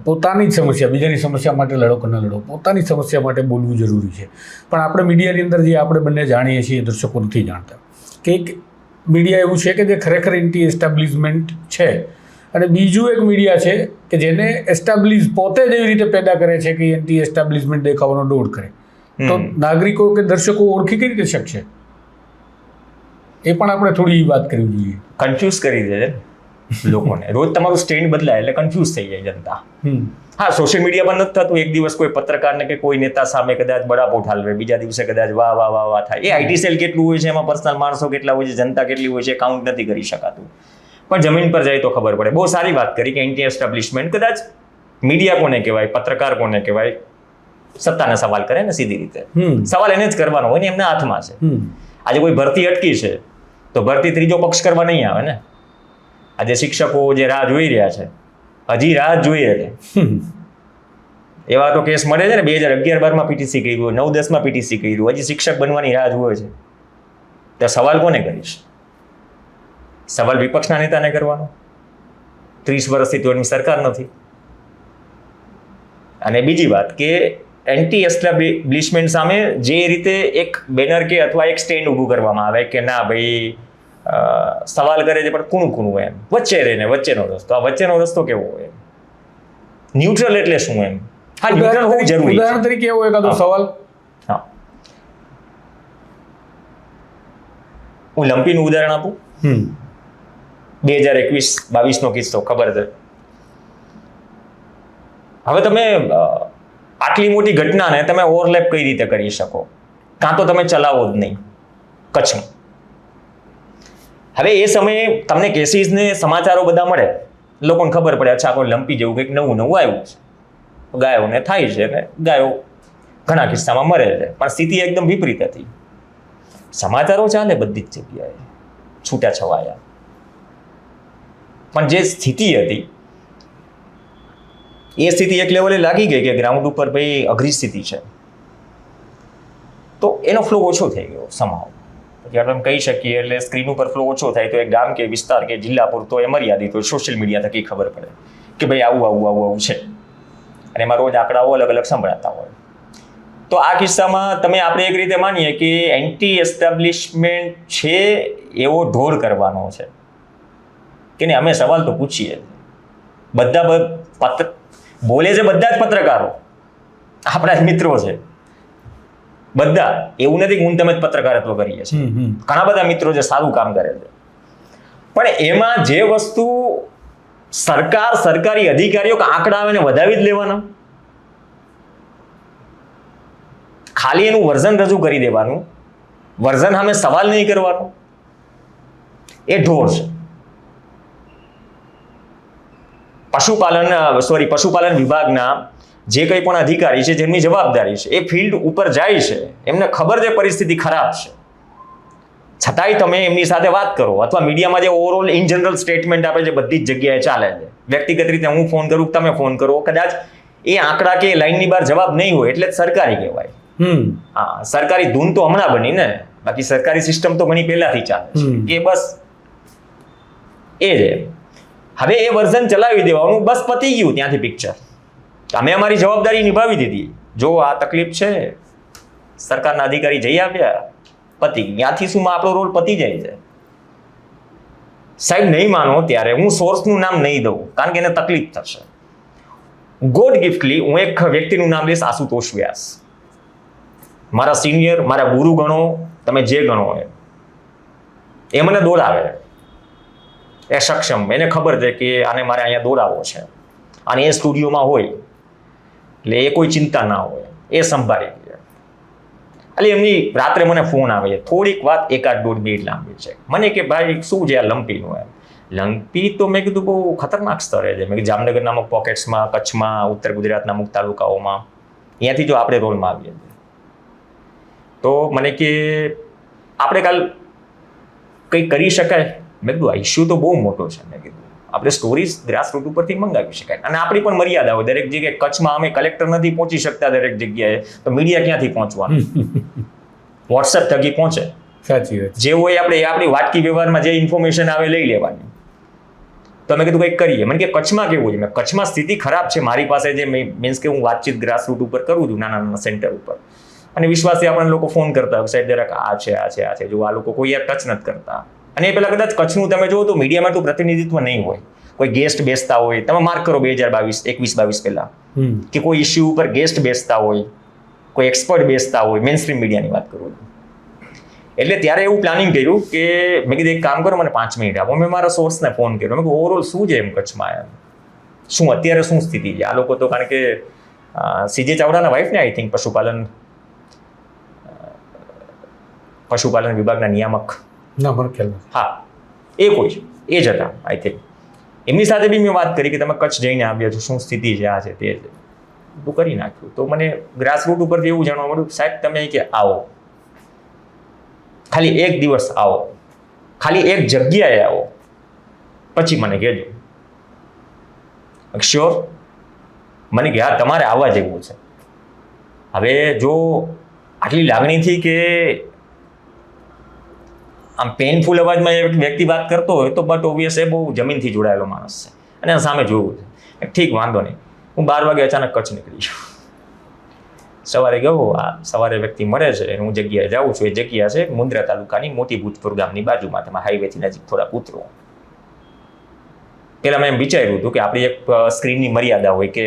પોતાની જ સમસ્યા, બીજાની સમસ્યા માટે લડો કે ન લડો, પોતાની સમસ્યા માટે બોલવું જરૂરી છે. પણ આપણે મીડિયાની અંદર જે આપણે બંને જાણીએ છીએ દર્શકો નથી જાણતા કે એક મીડિયા એવું છે કે જે ખરેખર એન્ટી એસ્ટાબ્લિશમેન્ટ છે, અને બીજું એક મીડિયા છે કે જેને એસ્ટાબ્લિશ પોતે જ એવી રીતે પેદા કરે છે કે એન્ટી એસ્ટાબ્લિશમેન્ટ દેખાવાનો દોડ કરે. તો નાગરિકો કે દર્શકો ઓળખી કઈ રીતે શકશે? એ પણ આપણે થોડી વાત કરવી જોઈએ. કન્ફ્યુઝ કરી દે લોકોને. રોજ તમારું સ્ટેન્ડ બદલાય એટલે કન્ફ્યુઝ થઈ જાય જનતા. હા, સોશિયલ મીડિયા પર નથી થતું. એક દિવસ કોઈ પત્રકારને કે કોઈ નેતા સામે કદાચ બડાપો ઠાલવે, બીજા દિવસે કદાચ વાહ વાહ વાહ વાહ થાય. એ આઈટી સેલ કેટલું હોય છે, એમાં પર્સનલ માણસો કેટલા હોય છે, જનતા કેટલી હોય છે, કાઉન્ટ નથી કરી શકાતું. પણ જમીન પર જાય તો ખબર પડે. બહુ સારી વાત કરી કે એન્ટી એસ્ટાબ્લિશમેન્ટ. કદાચ મીડિયા કોને કહેવાય, પત્રકાર કોને કહેવાય, સત્તાને સવાલ કરે ને સીધી રીતે. સવાલ એને જ કરવાનો હોય ને, એમના હાથમાં છે. આજે કોઈ ભરતી અટકી છે તો ભરતી ત્રીજો પક્ષ કરવા નહીં આવે ને. આજે શિક્ષકો જે રાહ જોઈ રહ્યા છે, હજી રાહ જોઈએ છે. એવા તો કેસ મળે છે ને, 2011-12 પીટીસી કર્યું, 9-10 પીટીસી કર્યું, હજી શિક્ષક બનવાની રાહ જુએ છે. તો સવાલ કોને કરીશ? સવાલ વિપક્ષના નેતાને કરવાનો. 30 વર્ષથી તો એની સરકાર નથી. અને બીજી વાત કે એન્ટી એસ્ટાબ્લિશમેન્ટ સામે જે રીતે એક બેનર કે અથવા એક સ્ટેન્ડ ઊભું કરવામાં આવે કે ના ભાઈ સવાલ કરે છે પણ કૂણું એમ વચ્ચે રહીને વચ્ચેનો રસ્તો. આ વચ્ચેનો રસ્તો કેવો હોય? ન્યુટ્રલ એટલે શું એમ? હા, ન્યુટ્રલ હોવું જરૂરી છે. ઉદાહરણ તરીકે એવો એકાદો સવાલ. હા, હું લંપીનું ઉદાહરણ આપું. 2021-22 કિસ્સો ખબર છે. હવે તમે આટલી મોટી ઘટનાને તમે ઓવરલેપ કઈ રીતે કરી શકો? કાં તો તમે ચલાવો જ નહીં કચ્છમાં. હવે એ સમયે તમને કેસીસને સમાચારો બધા મળે, લોકોને ખબર પડે અચ્છા કોઈ લંપી જેવું કંઈક નવું આવ્યું છે, ગાયોને થાય છે ને ગાયો ઘણા કિસ્સામાં મરે છે. પણ સ્થિતિ એકદમ વિપરીત હતી. સમાચારો ચાલે બધી જ જગ્યાએ છૂટા છવાયા, પણ જે સ્થિતિ હતી એ સ્થિતિ એક લેવલે લાગી ગઈ કે ગ્રાઉન્ડ ઉપર ભાઈ અઘરી સ્થિતિ છે, તો એનો ફ્લો ઓછો થઈ ગયો સમાવ. પછી આપણે કહી શકીએ એટલે સ્ક્રીન ઉપર ફ્લો ઓછો થાય તો એક ગામ કે વિસ્તાર કે જિલ્લા પૂરતો એ મર્યાદિત હોય. સોશિયલ મીડિયા થકી ખબર પડે કે ભાઈ આવું છે, અને એમાં રોજ આંકડાઓ અલગ અલગ સંભળાતા હોય. તો આ કિસ્સામાં તમે આપણે એક રીતે માનીએ કે એન્ટી એસ્ટાબ્લિશમેન્ટ છે એવો ઢોર કરવાનો છે કે નહીં. અમે સવાલ તો પૂછીએ, બધા બોલે છે, બધા જ પત્રકારો આપણા જ મિત્રો છે બધા. એવું નથી કે હું તમે જ પત્રકારત્વ કરીએ છીએ, ઘણા બધા મિત્રો જે સારું કામ કરે છે. પણ એમાં જે વસ્તુ સરકારી અધિકારીઓ આંકડા આવે ને વધાવી જ લેવાના, ખાલી એનું વર્ઝન રજૂ કરી દેવાનું, વર્ઝન સામે સવાલ નહીં કરવાનો, એ ઢોર છે. પશુપાલન વિભાગના જે કંઈ પણ અધિકારી છે, જેમની જવાબદારી છે, એ ફિલ્ડ ઉપર જાય છે, એમને ખબર છે પરિસ્થિતિ ખરાબ છે, છતાંય તમે એમની સાથે વાત કરો. અથવા મીડિયામાં જે ઓવરઓલ ઇન જનરલ સ્ટેટમેન્ટ આપે છે બધી જ જગ્યાએ ચાલે છે. વ્યક્તિગત રીતે હું ફોન કરું, તમે ફોન કરો, કદાચ એ આંકડા કે લાઈનની બહાર જવાબ નહીં હોય એટલે જ સરકારી કહેવાય. હા, સરકારી ધૂન તો હમણાં બની ને, બાકી સરકારી સિસ્ટમ તો ઘણી પહેલાથી ચાલે છે. એ બસ એ છે. હવે એ વર્ઝન ચલાવી દેવાનું, બસ પતી ગયું ત્યાંથી પિક્ચર. અમે અમારી જવાબદારી નિભાવી દીધી. જો આ તકલીફ છે, સરકારના અધિકારી જઈ આવ્યા, પતી. ત્યાંથી શું આપણો રોલ પતી જાય છે. સાહેબ નહીં માનો ત્યારે હું સોર્સનું નામ નહીં દઉં, કારણ કે એને તકલીફ થશે. ગોડ ગિફ્ટલી હું એક વ્યક્તિનું નામ લઈશ, આશુતોષ વ્યાસ. મારા સિનિયર, મારા ગુરુ ગણો, તમે જે ગણો એ મને દોડાવે. એ સક્ષમ, એને ખબર છે કે આને મારે અહીંયા દોડાવવો છે, અને એ સ્ટુડિયોમાં હોય એટલે એ કોઈ ચિંતા ના હોય, એ સંભાળી લે. એટલે એમની રાત્રે મને ફોન આવે છે, થોડીક વાત 1-1.5 મિનિટ લાંબી છે. મને કે ભાઈ શું છે આ લંપીનું? એમ લંપી તો મેં કીધું બહુ ખતરનાક સ્તરે છે. મેં કીધું જામનગરના અમુક પોકેટ્સમાં, કચ્છમાં, ઉત્તર ગુજરાતના અમુક તાલુકાઓમાં, અહીંયાથી જો આપણે રોલમાં આવીએ તો મને કે આપણે કાલ કંઈ કરી શકાય? મેં કીધું આ ઇસ્યુ તો બહુ મોટો છે. મેં કીધું આપણે સ્ટોરીઝ ગ્રાસરૂટ ઉપરથી મંગાવી શકાય, અને આપણી પણ મર્યાદા હોય. દરેક જગ્યાએ કચ્છમાં અમે કલેક્ટર નથી પહોંચી શકતા દરેક જગ્યાએ, તો મીડિયા ક્યાંથી પહોંચવાનું? વોટ્સએપ થકી પહોંચે. સાચી વાત. જે હોય આપણે આપણી વાટકી વ્યવહારમાં જે ઇન્ફોર્મેશન આવે લઈ લેવાની. તો મેં કીધું કંઈક કરીએ. મને કે કચ્છમાં કેવું છે? મેં કચ્છમાં સ્થિતિ ખરાબ છે. મારી પાસે જે મીન્સ કે હું વાતચીત ગ્રાસરૂટ ઉપર કરું છું, નાના નાના સેન્ટર ઉપર, અને વિશ્વાસથી આપણને લોકો ફોન કરતા હોય, સાહેબ જરાક આ છે, આ છે, આ છે, જો આ લોકો કોઈ યાર ટચ નથી કરતા. અને એ પેલા કદાચ કચ્છનું તમે જુઓ તો મીડિયામાં તો પ્રતિનિધિત્વ નહીં હોય. કોઈ ગેસ્ટ બેસતા હોય, તમે માર્ક કરો 2021-22 પહેલા, કે કોઈ ઇસ્યુ ઉપર ગેસ્ટ બેસતા હોય, કોઈ એક્સપર્ટ બેસતા હોય, મેઇન સ્ટ્રીમ મીડિયાની વાત કરું. એટલે ત્યારે એવું પ્લાનિંગ કર્યું કે મેં કીધું એક કામ કરો, મને 5 મિનિટ આપો. મેં મારા સોર્સને ફોન કર્યો. મેં કીધું ઓવરઓલ શું છે એમ કચ્છમાં, એમ શું અત્યારે શું સ્થિતિ છે? આ લોકો તો કારણ કે CJ ચાવડાના વાઇફને આઈ થિંક પશુપાલન વિભાગના નિયામક, ના મને ખ્યાલ નથી. હા એ કોઈ છે, એ જ હતા આઈ થિંક. એમની સાથે બી મેં વાત કરી કે તમે કચ્છ જઈને આવ્યા છો, શું સ્થિતિ છે, આ છે, તે છે. બધું કરી નાખ્યું. તો મને ગ્રાસરૂટ ઉપરથી એવું જાણવા મળ્યું, સાહેબ તમે કે આવો, ખાલી એક દિવસ આવો, ખાલી એક જગ્યાએ આવો, પછી મને કહેજો. શ્યોર? મને કે હા તમારે આવવા જેવું છે. હવે જો આટલી લાગણીથી કે આમ પેઇનફુલ અવાજમાં એક વ્યક્તિ વાત કરતો હોય તો બટ ઓબ્વિયસ એ બહુ જમીનથી જોડાયેલો માણસ છે, અને સામે જોવું છે. ઠીક, વાંધો નહીં. હું 12 વાગે અચાનક કચ્છ નીકળી ગયો. સવારે ગયો, આ સવારે વ્યક્તિ મળે છે, હું જગ્યાએ જાઉં છું. એ જગ્યા છે મુન્દ્રા તાલુકાની મોટી ભૂતપુર ગામની બાજુમાં, તમે હાઈવેથી નજીક થોડાક ઉતરો. પહેલાં મેં એમ વિચાર્યું હતું કે આપણી એક સ્ક્રીનની મર્યાદા હોય કે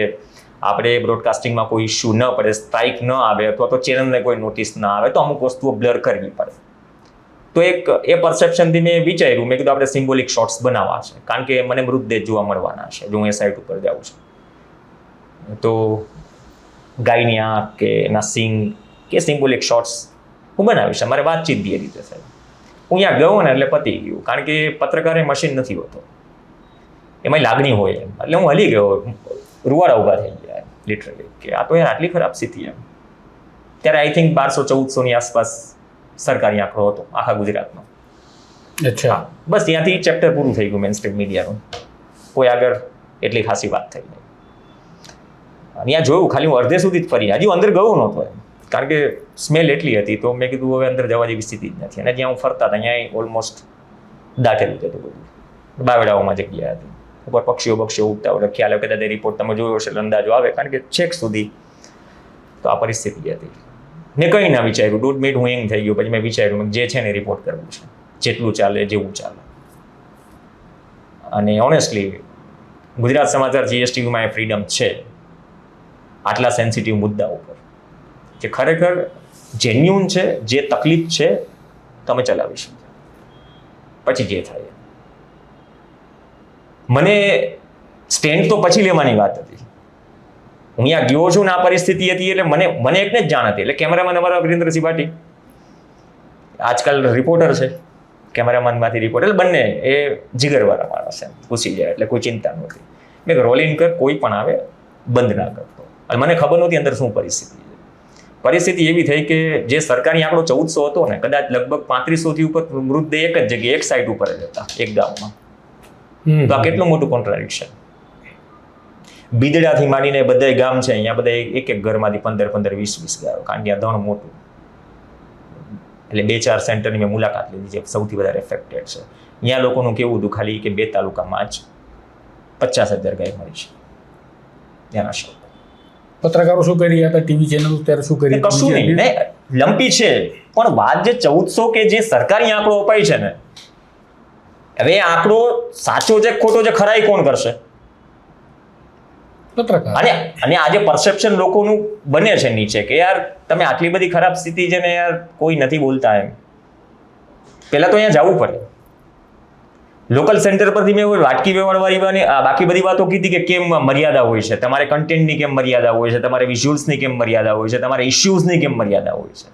આપણે બ્રોડકાસ્ટિંગમાં કોઈ ઇસ્યુ ન પડે, સ્ટ્રાઇક ન આવે, અથવા તો ચેનલને કોઈ નોટિસ ન આવે, તો અમુક વસ્તુઓ બ્લર કરવી પડે. તો એક એ પરસેપ્શનથી મેં વિચાર્યું, મેં કીધું આપણે સિમ્બોલિક શોર્ટ્સ બનાવવા છે, કારણ કે મને મૃતદેહ જોવા મળવાના છે જો હું એ સાઇટ ઉપર જાઉં છું. તો ગાયની આંખ કે એના સિંગ કે સિમ્બોલિક શોર્ટ્સ હું બનાવીશ. અમારે વાતચીત બી એ રીતે થાય. હું અહીંયા ગયો ને એટલે પતી ગયું, કારણ કે પત્રકારે મશીન નથી હોતો, એમાં લાગણી હોય એમ. એટલે હું હલી ગયો, રૂવાડા ઊભા થઈ ગયા લિટરલી, કે આ તો યાર આટલી ખરાબ સ્થિતિ એમ. ત્યારે આઈ થિંક 1200-1400ની આસપાસ સરકારી આંકડો હતો આખા ગુજરાતનો. અચ્છા. બસ ત્યાંથી ચેપ્ટર પૂરું થઈ ગયું મેઇન સ્ટ્રીમ મીડિયાનું. કોઈ આગળ એટલી ખાસી વાત થઈ નહીં. ત્યાં જોયું, ખાલી હું અડધે સુધી જ ફરી, હજી અંદર ગયો નહોતો એમ, કારણ કે સ્મેલ એટલી હતી. તો મેં કીધું હવે અંદર જવા જેવી સ્થિતિ જ નથી. અને જ્યાં હું ફરતા હતા ત્યાં ઓલમોસ્ટ દાટેલું હતું બધું, બાવડાઓમાં જગ્યા હતી, ઉપર પક્ષીઓ ઉગતા હોય, ખ્યાલ આવે કદાચ રિપોર્ટ તમે જોયો હશે, અંદાજો આવે, કારણ કે છેક સુધી તો આ પરિસ્થિતિ હતી. મેં કંઈ ના વિચાર્યું, 1.5 મિનિટ હું હેંગ થઈ ગયો. પછી મેં વિચાર્યું જે છે ને રિપોર્ટ કરવું છે, જેટલું ચાલે જેવું ચાલે. અને ઓનેસ્ટલી ગુજરાત સમાચાર GSTVમાં એ ફ્રીડમ છે આટલા સેન્સિટિવ મુદ્દા ઉપર, કે ખરેખર જેન્યુન છે, જે તકલીફ છે તમે ચલાવી શકો, પછી જે થાય. મને સ્ટેન્ડ તો પછી લેવાની વાત હતી. હું અહીંયા ગયો છું ને આ પરિસ્થિતિ હતી, એટલે મને એકને જ જાણ હતી. એટલે કેમેરામેન અમારા વિરેન્દ્રસિંહ ભાટી આજકાલ રિપોર્ટર છે, કેમેરામેનમાંથી રિપોર્ટર, એટલે બંને એ જીગરવાળા માણસ એમ, પૂછી જાય એટલે કોઈ ચિંતા નહોતી. મેં રોલિંગ કર, કોઈ પણ આવે બંધ ના કરતો. અને મને ખબર નહોતી અંદર શું પરિસ્થિતિ છે. પરિસ્થિતિ એવી થઈ કે જે સરકારી આંકડો 1400 હતો ને, કદાચ લગભગ 3500થી ઉપર મૃતદેહ એક જ જગ્યાએ એક સાઇટ ઉપર જ હતા, એક ગામમાં. તો આ કેટલું મોટું કોન્ટ્રાડિક્શન. બિદડાથી માંડીને બધા ગામ છે, અહીંયા બધા એક ઘરમાંથી 15-15, 20-20 ગાયો, કારણ કે આ ધણ મોટું. એટલે 2-4 સેન્ટરની મેં મુલાકાત લીધી જે સૌથી વધારે એફેક્ટેડ છે. અહીંયા લોકોનું કેવું હતું, ખાલી કે 2 તાલુકામાં જ 50,000 ગાય મળી છે. એના શોખ. પત્રકારો શું કરી રહ્યા હતા, ટીવી ચેનલ ત્યારે શું કરી? કશું નહીં, લંપી છે. પણ વાત જે 1400 કે જે સરકારી આંકડો અપાય છે ને, હવે આંકડો સાચો છે ખોટો છે ખરાઈ કોણ કરશે? પત્રકાર અને આજે પરસેપ્શન લોકોનું બને છે નીચે કે યાર તમે આટલી બધી ખરાબ સ્થિતિ છે ને યાર કોઈ નથી બોલતા એમ. પહેલા તો અહીંયા જવું પડે. લોકલ સેન્ટર પરથી મેં વાટકી વ્યવહારવાળી બાકી બધી વાતો કીધી કે કેમ મર્યાદા હોય છે, તમારે કન્ટેન્ટની કેમ મર્યાદા હોય છે, તમારે વિઝ્યુઅલ્સની કેમ મર્યાદા હોય છે, તમારે ઇશ્યુઝની કેમ મર્યાદા હોય છે.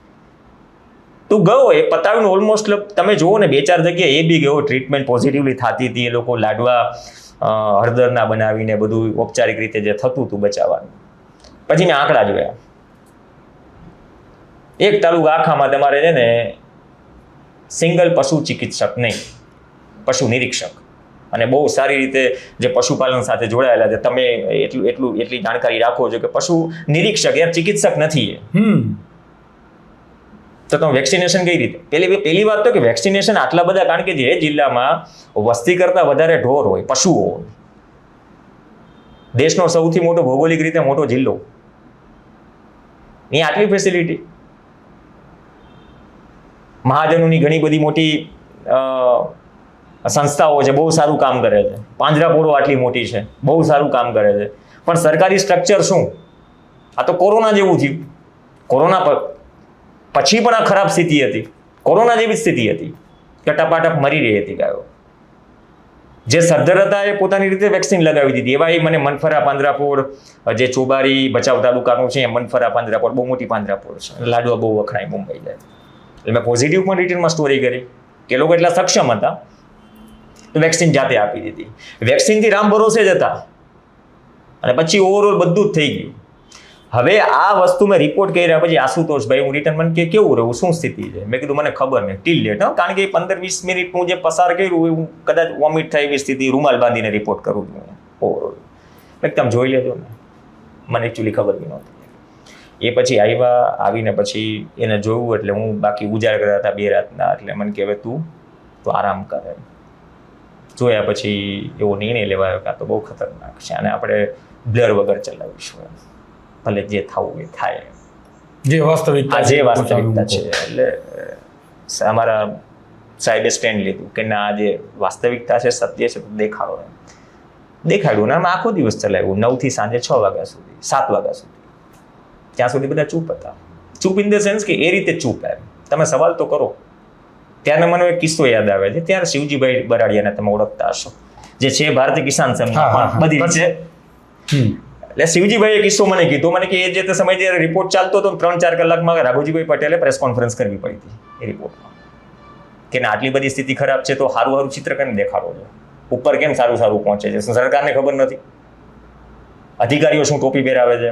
તું ગયો એ પતાવીને ઓલમોસ્ટ તમે જુઓ ને 2-4 જગ્યાએ એ બી ગયો, ટ્રીટમેન્ટ પોઝિટિવલી થતી હતી, એ લોકો લાડવા હળદરના બનાવીને બધું ઔપચારિક રીતે જે થતું હતું બચાવવાનું. પછી મેં આંકડા જોયા, એક તાલુકા આખામાં તમારે છે ને સિંગલ પશુ ચિકિત્સક નહીં, પશુ નિરીક્ષક, અને બહુ સારી રીતે જે પશુપાલન સાથે જોડાયેલા છે તમે એટલી જાણકારી રાખો છો કે પશુ નિરીક્ષક યાર ચિકિત્સક નથી એ. તો તમે વેક્સિનેશન કઈ રીતે? પહેલી વાત તો કે વેક્સિનેશન આટલા બધા, કારણ કે જે જિલ્લામાં વસ્તી કરતાં વધારે ઢોર હોય, પશુઓ હોય, દેશનો સૌથી મોટો ભૌગોલિક રીતે મોટો જિલ્લો, અહીં આટલી ફેસિલિટી. મહાજનોની ઘણી બધી મોટી સંસ્થાઓ છે, બહુ સારું કામ કરે છે. પાંજરાપોળો આટલી મોટી છે, બહુ સારું કામ કરે છે, પણ સરકારી સ્ટ્રક્ચર શું? આ તો કોરોના જેવું થયું. કોરોના પછી પણ આ ખરાબ સ્થિતિ હતી, કોરોના જેવી સ્થિતિ હતી કે ટપાટપ મરી રહી હતી ગાયો. જે સદ્ધર હતા એ પોતાની રીતે વેક્સિન લગાવી દીધી. એવા મને મનફરા પાંજરાપોળ, જે ચોબારી ભચાઉ તાલુકાનું છે, મનફરા પાંજરાપોળ બહુ મોટી પાંજરાપોળ છે, લાડવા બહુ વખણાય મુંબઈ જાય. એટલે મેં પોઝિટિવ પણ રિટર્નમાં સ્ટોરી કરી કે લોકો એટલા સક્ષમ હતા તો વેક્સિન જાતે આપી દીધી. વેક્સિનથી રામ ભરોસે જ હતા અને પછી ઓવરઓલ બધું જ થઈ ગયું. હવે આ વસ્તુ મેં રિપોર્ટ કર્યા પછી આશુતોષભાઈ હું રિટર્ન મને કે કેવું રહ્યું, શું સ્થિતિ છે? મેં કીધું મને ખબર નહીં, ટીલ લેટ. કારણ કે 15-20 મિનિટનું જે પસાર કર્યું હું કદાચ વોમિટ થાય એવી સ્થિતિ, રૂમાલ બાંધીને રિપોર્ટ કરું છું ઓવરઓલ. તમે જોઈ લેજો ને, મને એકચ્યુઅલી ખબર બી નહોતી. એ પછી આવીને પછી એને જોયું એટલે હું બાકી ઉજાગરા હતા 2 રાતના, એટલે મને કે હવે તું આરામ કરે. જોયા પછી એવો નિર્ણય લેવાયો કે આ તો બહુ ખતરનાક છે અને આપણે બ્લર વગર ચલાવીશું, ભલે જે થવું એ થાય. જે વાસ્તવિકતા છે. એટલે અમારા સાહેબે સ્ટેન્ડ લીધું કે ના, આ જે વાસ્તવિકતા છે, સત્ય છે, દેખાડો. દેખાડ્યું ને અમે આખો દિવસ ચલાવ્યું, 9 થી સાંજે 6 વાગ્યા સુધી, 7 વાગ્યા સુધી. ત્યાં સુધી બધા ચૂપ હતા. ચૂપ ઇન ધ સેન્સ કે એ રીતે ચૂપ એમ. તમે સવાલ તો કરો. ત્યારે મને એક કિસ્સો યાદ આવે છે. ત્યારે શિવજીભાઈ બરાડિયાને તમે ઓળખતા હશો, જે છે ભારતીય કિસાન સંઘ બધી રીતે. એટલે શિવજીભાઈએ કિસ્સો મને કીધો, મને કે એ જે સમય જ્યારે રિપોર્ટ ચાલતો હતો 3-4 કલાકમાં રાઘોજીભાઈ પટેલે પ્રેસ કોન્ફરન્સ કરવી પડી હતી એ રિપોર્ટમાં, કે ના આટલી બધી સ્થિતિ ખરાબ છે તો સારું ચિત્ર કેમ દેખાડો છો, ઉપર કેમ સારું પહોંચે છે, સરકારને ખબર નથી, અધિકારીઓ શું ટોપી પહેરાવે છે,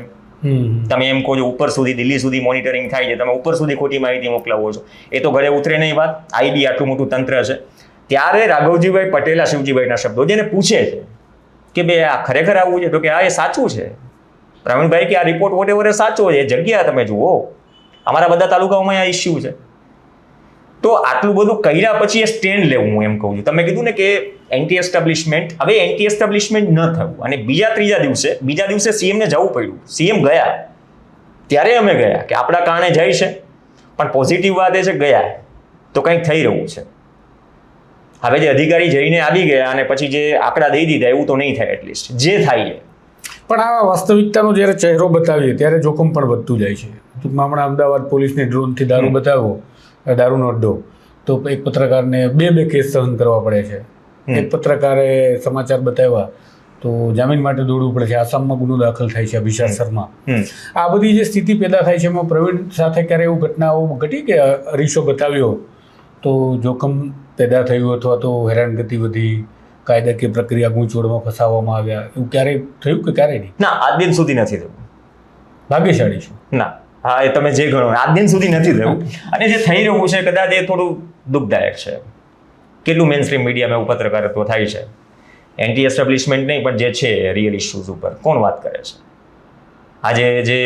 તમે એમ કહો છો ઉપર સુધી દિલ્હી સુધી મોનિટરિંગ થાય છે, તમે ઉપર સુધી ખોટી માહિતી મોકલાવો છો, એ તો ઘરે ઉતરે નહીં વાત. આઈબી આટલું મોટું તંત્ર છે. ત્યારે રાઘવજીભાઈ પટેલા શિવજીભાઈના શબ્દો જેને પૂછે છે કે બે આ ખરેખર આવું છે, તો કે આ એ સાચું છે પ્રવીણભાઈ, કે આ રિપોર્ટ વોટ એવર સાચો છે, જગ્યા તમે જુઓ, અમારા બધા તાલુકાઓમાં આ ઇસ્યુ છે. તો આટલું બધું કર્યા પછી એ સ્ટેન્ડ લેવું, હું એમ કહું છું. તમે કીધું ને કે એન્ટી એસ્ટાબ્લિશમેન્ટ, હવે એન્ટી એસ્ટાબ્લિશમેન્ટ ન થયું અને બીજા દિવસે સીએમને જવું પડ્યું. સીએમ ગયા, ત્યારે અમે ગયા કે આપણા કારણે જાય છે, પણ પોઝિટિવ વાત એ છે ગયા તો કંઈક થઈ રહ્યું છે. હવે જે અધિકારી જઈને આવી ગયા અને પછી જે આંકડા દઈ દીધા એવું તો નહીં થાય, એટલીસ્ટ જે થાય છે. પણ આ વાસ્તવિકતાનો જ્યારે ચહેરો બતાવીએ ત્યારે જોખમ પણ વધતું જાય છે. ટૂંકમાં હમણાં અમદાવાદ પોલીસને ડ્રોનથી દારૂ બતાવ્યો, દારૂનો અડ્ડો, તો એક પત્રકારને 2 કેસ સહન કરવા પડે છે. એક પત્રકારે સમાચાર બતાવ્યા તો જામીન માટે દોડવું પડે છે. આસામમાં ગુનો દાખલ થાય છે અભિષાર શર્મા. આ બધી જે સ્થિતિ પેદા થાય છે એમાં પ્રવીણ સાથે ક્યારે એવું ઘટનાઓ ઘટી કે અરીસો બતાવ્યો તો જોખમ પેદા થયું અથવા તો હેરાનગતિ વધી, કાયદાકીય પ્રક્રિયા ગૂંચવણમાં ફસાવવામાં આવ્યા, એવું ક્યારેય થયું કે ક્યારેય નહીં? ના, આજ દિન સુધી નથી થયું. ભાગ્યશાળી છું. ના, હા, એ તમે જે ગણો આજ દિન સુધી નથી થયું. અને જે થઈ રહ્યું છે કદાચ એ થોડું દુઃખદાયક છે. કેટલું મેઇન સ્ટ્રીમ મીડિયામાં એવું પત્રકારત્વ થાય છે, એન્ટી એસ્ટાબ્લિશમેન્ટ નહીં પણ જે છે રિયલ ઇશ્યુઝ ઉપર કોણ વાત કરે છે. આજે જે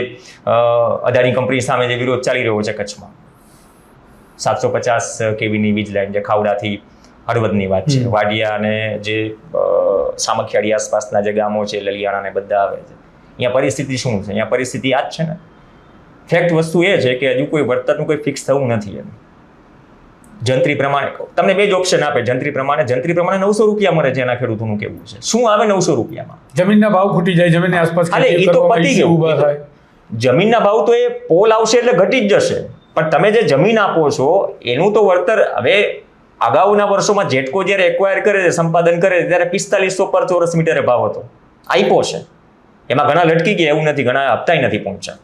અદાણી કંપની સામે જે વિરોધ ચાલી રહ્યો છે કચ્છમાં, 750 kVની વીજ લાઈન જે ખાવડાથી હળવદની વાત છે, વાડિયા અને જે સામખિયાળી આસપાસના જે ગામો છે, લલિયાણા ને બધા આવે છે, અહીંયા પરિસ્થિતિ શું છે? અહીંયા પરિસ્થિતિ આ જ છે ને. ફેક્ટ વસ્તુ એ છે કે હજુ કોઈ વળતરનું કોઈ ફિક્સ થવું નથી એમ. જંત્રી પ્રમાણે તમને બે જ ઓપ્શન આપે. જંત્રી પ્રમાણે 900 રૂપિયા મળે છે, એના ખેડૂતોનું કેવું છે. શું આવે 900 રૂપિયામાં? જમીનના ભાવ ખૂટી જાય, જમીનની આસપાસ અરે એ તો પતી ગયું. ઊભા થાય. જમીનના ભાવ તો એ પોલ આવશે એટલે ઘટી જ જશે, પણ તમે જે જમીન આપો છો એનું તો વળતર હવે અગાઉના વર્ષોમાં જેટકો જ્યારે એક્વાયર કરે છે, સંપાદન કરે છે, ત્યારે 4500 પર ચોરસ મીટરે ભાવ હતો, આપ્યો છે. એમાં ઘણા લટકી ગયા એવું નથી, ઘણા હપ્તાય નથી પહોંચ્યા.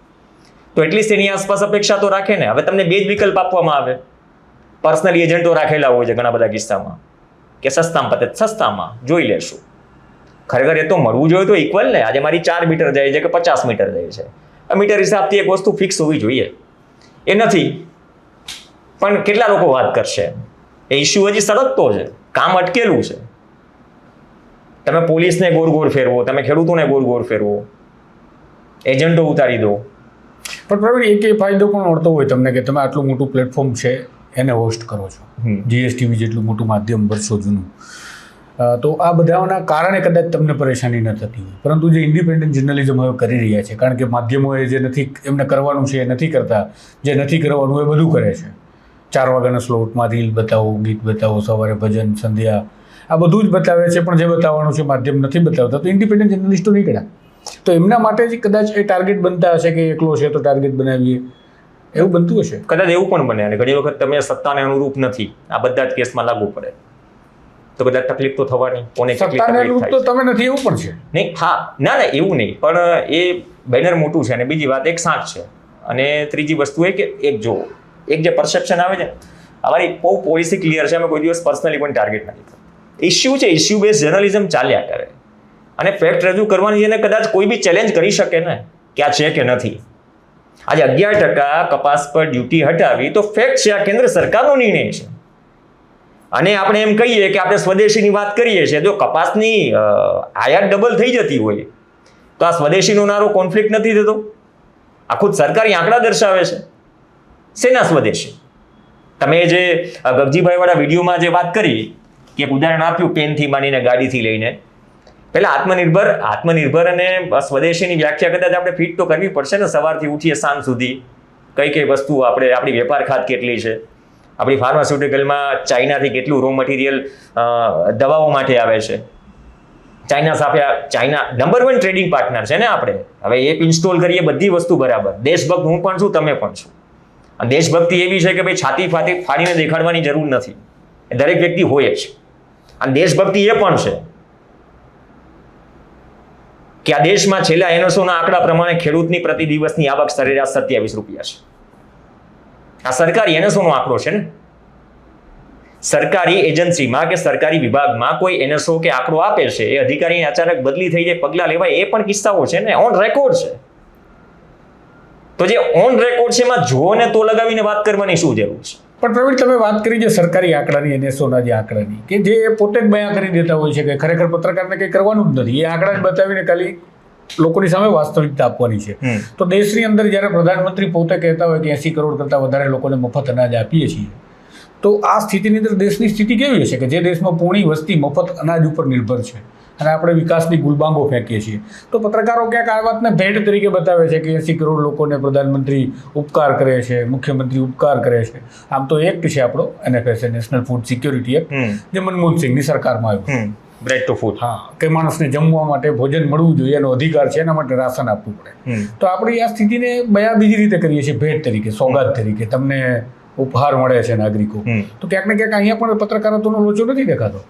તો એટલીસ્ટ એની આસપાસ અપેક્ષા તો રાખે ને. હવે તમને બે જ વિકલ્પ આપવામાં આવે. પર્સનલ એજન્ટો રાખેલા હોય છે ઘણા બધા કિસ્સામાં કે સસ્તામાં જોઈ લેશું. ખરેખર એ તો મળવું જોઈએ તો ઇક્વલ ને. આજે મારી 4 મીટર જાય છે કે 50 મીટર જાય છે, આ મીટર હિસાબથી એક વસ્તુ ફિક્સ હોવી જોઈએ. એ નથી, પણ કેટલા લોકો વાત કરશે? એ ઇસ્યુ હજી સળગતો છે, કામ અટકેલું છે. તમે પોલીસને ગોળ ફેરવો, તમે ખેડૂતોને ગોળ ફેરવો, એજન્ટો ઉતારી દો. પણ પ્રવીણ, એક એ ફાયદો પણ મળતો હોય તમને કે તમે આટલું મોટું પ્લેટફોર્મ છે એને હોસ્ટ કરો છો. જીએસટીવી જેટલું મોટું માધ્યમ વર્ષો જૂનું, તો આ બધાના કારણે કદાચ તમને પરેશાની ન થતી હોય. પરંતુ જે ઇન્ડિપેન્ડન્ટ જર્નલિઝમ હવે કરી રહ્યા છે, કારણ કે માધ્યમોએ જે નથી એમને કરવાનું છે એ નથી કરતા, જે નથી કરવાનું એ બધું કરે છે. 4 વાગ્યાના સ્લોટમાં રીલ બતાવો, ગીત બતાવો, સવારે ભજન, સંધ્યા, આ બધું જ બતાવે છે. પણ જે બતાવવાનું છે માધ્યમ નથી બતાવતા, તો ઇન્ડિપેન્ડન્ટ જર્નલિસ્ટો નીકળ્યા. તો એમના માટે જ કદાચ એ ટાર્ગેટ બનતા હશે કે એકલો છે તો ટાર્ગેટ બનાવીએ, એવું બનતું હશે. કદાચ એવું પણ બને. અને ઘણી વખત તમે સત્તાને અનુરૂપ નથી, આ બધા જ કેસમાં લાગુ પડે તો કદાચ તકલીફ તો થવાની. કોને સત્તાને અનુરૂપ તો તમે નથી એવું પણ છે નહીં. હા, ના એવું નહીં, પણ એ બેનર મોટું છે. અને બીજી વાત એક સાંઠ છે. અને ત્રીજી વસ્તુ એ કે એક જે પરસેપ્શન આવે છે, અમારી બહુ પોલિસી ક્લિયર છે, અમે કોઈ દિવસ પર્સનલી પણ ટાર્ગેટ નથી કરતા. ઇસ્યુ છે, ઇસ્યુ બેઝ જર્નલિઝમ ચાલ્યા કરે. અને ફેક્ટ રજૂ કરવાની એને કદાચ કોઈ બી ચેલેન્જ કરી શકે ને કે આ છે કે નથી. આજે 11% કપાસ પર ડ્યુટી હટાવી તો ફેક્ટ છે, આ કેન્દ્ર સરકારનો નિર્ણય છે. અને આપણે એમ કહીએ કે આપણે સ્વદેશીની વાત કરીએ છીએ, જો કપાસની આયાત ડબલ થઈ જતી હોય તો આ સ્વદેશીનો નારો કોન્ફ્લિક્ટ નથી થતો? આ ખુદ સરકારી આંકડા દર્શાવે છે. શેના સ્વદેશી? તમે જે ગગજીભાઈ વાળા વિડીયોમાં જે વાત કરી કે એક ઉદાહરણ આપ્યું પેનથી માંડીને ગાડીથી લઈને, પહેલા આત્મનિર્ભર અને સ્વદેશીની વ્યાખ્યા કદાચ આપણે ફિટ તો કરવી પડશે ને. સવારથી ઉઠીએ સાંજ સુધી કઈ વસ્તુ આપણી વેપાર ખાત કેટલી છે, આપણી ફાર્માસ્યુટિકલમાં ચાઇનાથી કેટલું રો મટીરિયલ દવાઓ માટે આવે છે. ચાઇના નંબર 1 ટ્રેડિંગ પાર્ટનર છે ને આપણે. હવે એપ ઇન્સ્ટોલ કરીએ, બધી વસ્તુ બરાબર. દેશભક્ત હું પણ છું, તમે પણ છો. અને દેશભક્તિ એવી છે કે ભાઈ છાતી ફાડીને દેખાડવાની જરૂર નથી, એ દરેક વ્યક્તિ હોય જ. અને દેશભક્તિ એ પણ છે કે આ દેશમાં છેલ્લા એનએસઓના આંકડા પ્રમાણે ખેડૂતની પ્રતિ દિવસની આવક સરેરાશ 27 રૂપિયા છે. આ સરકારી એનએસઓનો આંકડો છે ને. સરકારી એજન્સીમાં કે સરકારી વિભાગમાં કોઈ એનએસઓ કે આંકડો આપે છે, એ અધિકારીની અચાનક બદલી થઈ જાય, પગલાં લેવાય, એ પણ કિસ્સાઓ છે ને. ઓન રેકોર્ડ છે. તો જે ઓન રેકોર્ડ છે એમાં જુઓ ને તો લગાવીને વાત કરવાની શું જરૂર છે? પણ પ્રવીણ, તમે વાત કરી જે સરકારી આંકડાની, એનએસઓના જે આંકડાની, કે જે પોતે જ બયાન કરી દેતા હોય છે કે ખરેખર પત્રકારને કંઈ કરવાનું જ નથી, એ આંકડા જ બતાવીને ખાલી લોકોની સામે વાસ્તવિકતા આપવાની છે. તો દેશની અંદર જ્યારે પ્રધાનમંત્રી પોતે કહેતા હોય કે 80 કરોડ કરતાં વધારે લોકોને મફત અનાજ આપીએ છીએ, તો આ સ્થિતિની અંદર દેશની સ્થિતિ કેવી હશે કે જે દેશમાં પૂર્ણ વસ્તી મફત અનાજ ઉપર નિર્ભર છે અને આપણે વિકાસની ગુલબાંગો ફેંકીએ છીએ? તો પત્રકારો ક્યાંક આ વાતને ભેટ તરીકે બતાવે છે કે 80 કરોડ લોકોને પ્રધાનમંત્રી ઉપકાર કરે છે, મુખ્યમંત્રી ઉપકાર કરે છે. આમ તો એક્ટ છે આપણો NFSA, national food security act, જે મનમોહન સિંહની સરકારમાં આવ્યું. Bread to food. હા, કે માણસને જમવા માટે ભોજન મળવું જોઈએ, એનો અધિકાર છે, એના માટે રાશન આપવું પડે. તો આપણે આ સ્થિતિને બયા બીજી રીતે કરીએ છીએ, ભેટ તરીકે, સોગાદ તરીકે, તમને ઉપહાર મળે છે નાગરિકો. તો ક્યાંક ને ક્યાંક અહીંયા પણ પત્રકારત્વનો લોચો નથી દેખાતો?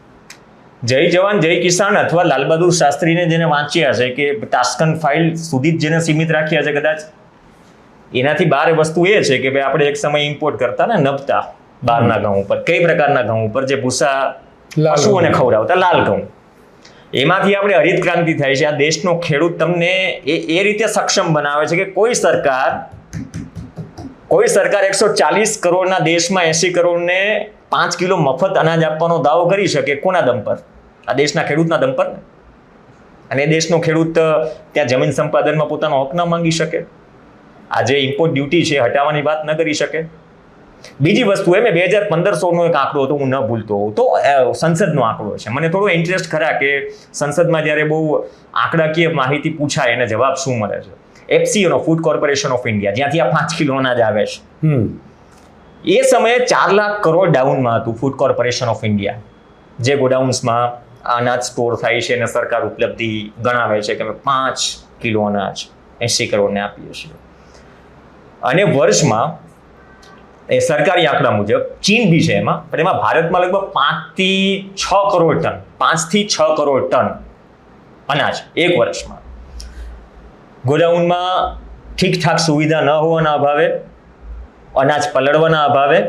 જય જવાન જય કિસાન અથવા લાલ બહાદુર શાસ્ત્રીને જેને વાંચ્યા છે કે તાશ્કંદ ફાઇલ સુધી જ જેને સીમિત રાખ્યા છે, કદાચ એનાથી બહાર વસ્તુ એ છે કે ભાઈ આપણે એક સમય ઇમ્પોર્ટ કરતા ને નભતા બહારના ઘઉં ઉપર, કઈ પ્રકારના ઘઉં ઉપર, જે ભૂસા પશુઓને ખવડાવતા, લાલ ઘઉં. એમાંથી આપણે હરિત ક્રાંતિ થાય છે. આ દેશનો ખેડૂત તમને એ રીતે સક્ષમ બનાવે છે કે કોઈ સરકાર 140 કરોડના દેશમાં 80 કરોડને 5 કિલો મફત અનાજ આપવાનો દાવો કરી શકે. કોના દમ પર? આ દેશના ખેડૂતના દમ પર. અને એ દેશનો ખેડૂત ત્યાં જમીન સંપાદનમાં પોતાનો હક ન માંગી શકે. આ જે ઇમ્પોર્ટ ડ્યુટી છે હટાવવાની વાત ન કરી શકે. બીજી વસ્તુ એ મેં 2015-16નો એક આંકડો હતો, હું ન ભૂલતો હોઉં તો, સંસદનો આંકડો છે. મને થોડો ઇન્ટરેસ્ટ ખરા કે સંસદમાં જ્યારે બહુ આંકડાકીય માહિતી પૂછાય એને જવાબ શું મળે છે. FCO, food corporation of India, જ્યાંથી આ 5 કિલો અનાજ આવે છે, એ સમયે 4 લાખ કરોડ ડાઉનમાં હતું ફૂડ કોર્પોરેશન ઓફ ઇન્ડિયા, જે ગોડાઉન્સમાં અનાજ સ્ટોર થાય છે અને સરકાર ઉપલબ્ધિ ગણાવે છે કે અમે 5 કિલો અનાજ 80 કરોડને આપીએ છીએ. અને વર્ષમાં એ સરકારી આંકડા મુજબ ચીન બી છે એમાં, પણ એમાં ભારતમાં લગભગ 5 થી 6 કરોડ ટન 5 થી 6 કરોડ ટન અનાજ એક વર્ષમાં. ગોડાઉનમાં ઠીકઠાક સુવિધા ન હોવાના અભાવે, અનાજ પલળવાના અભાવે,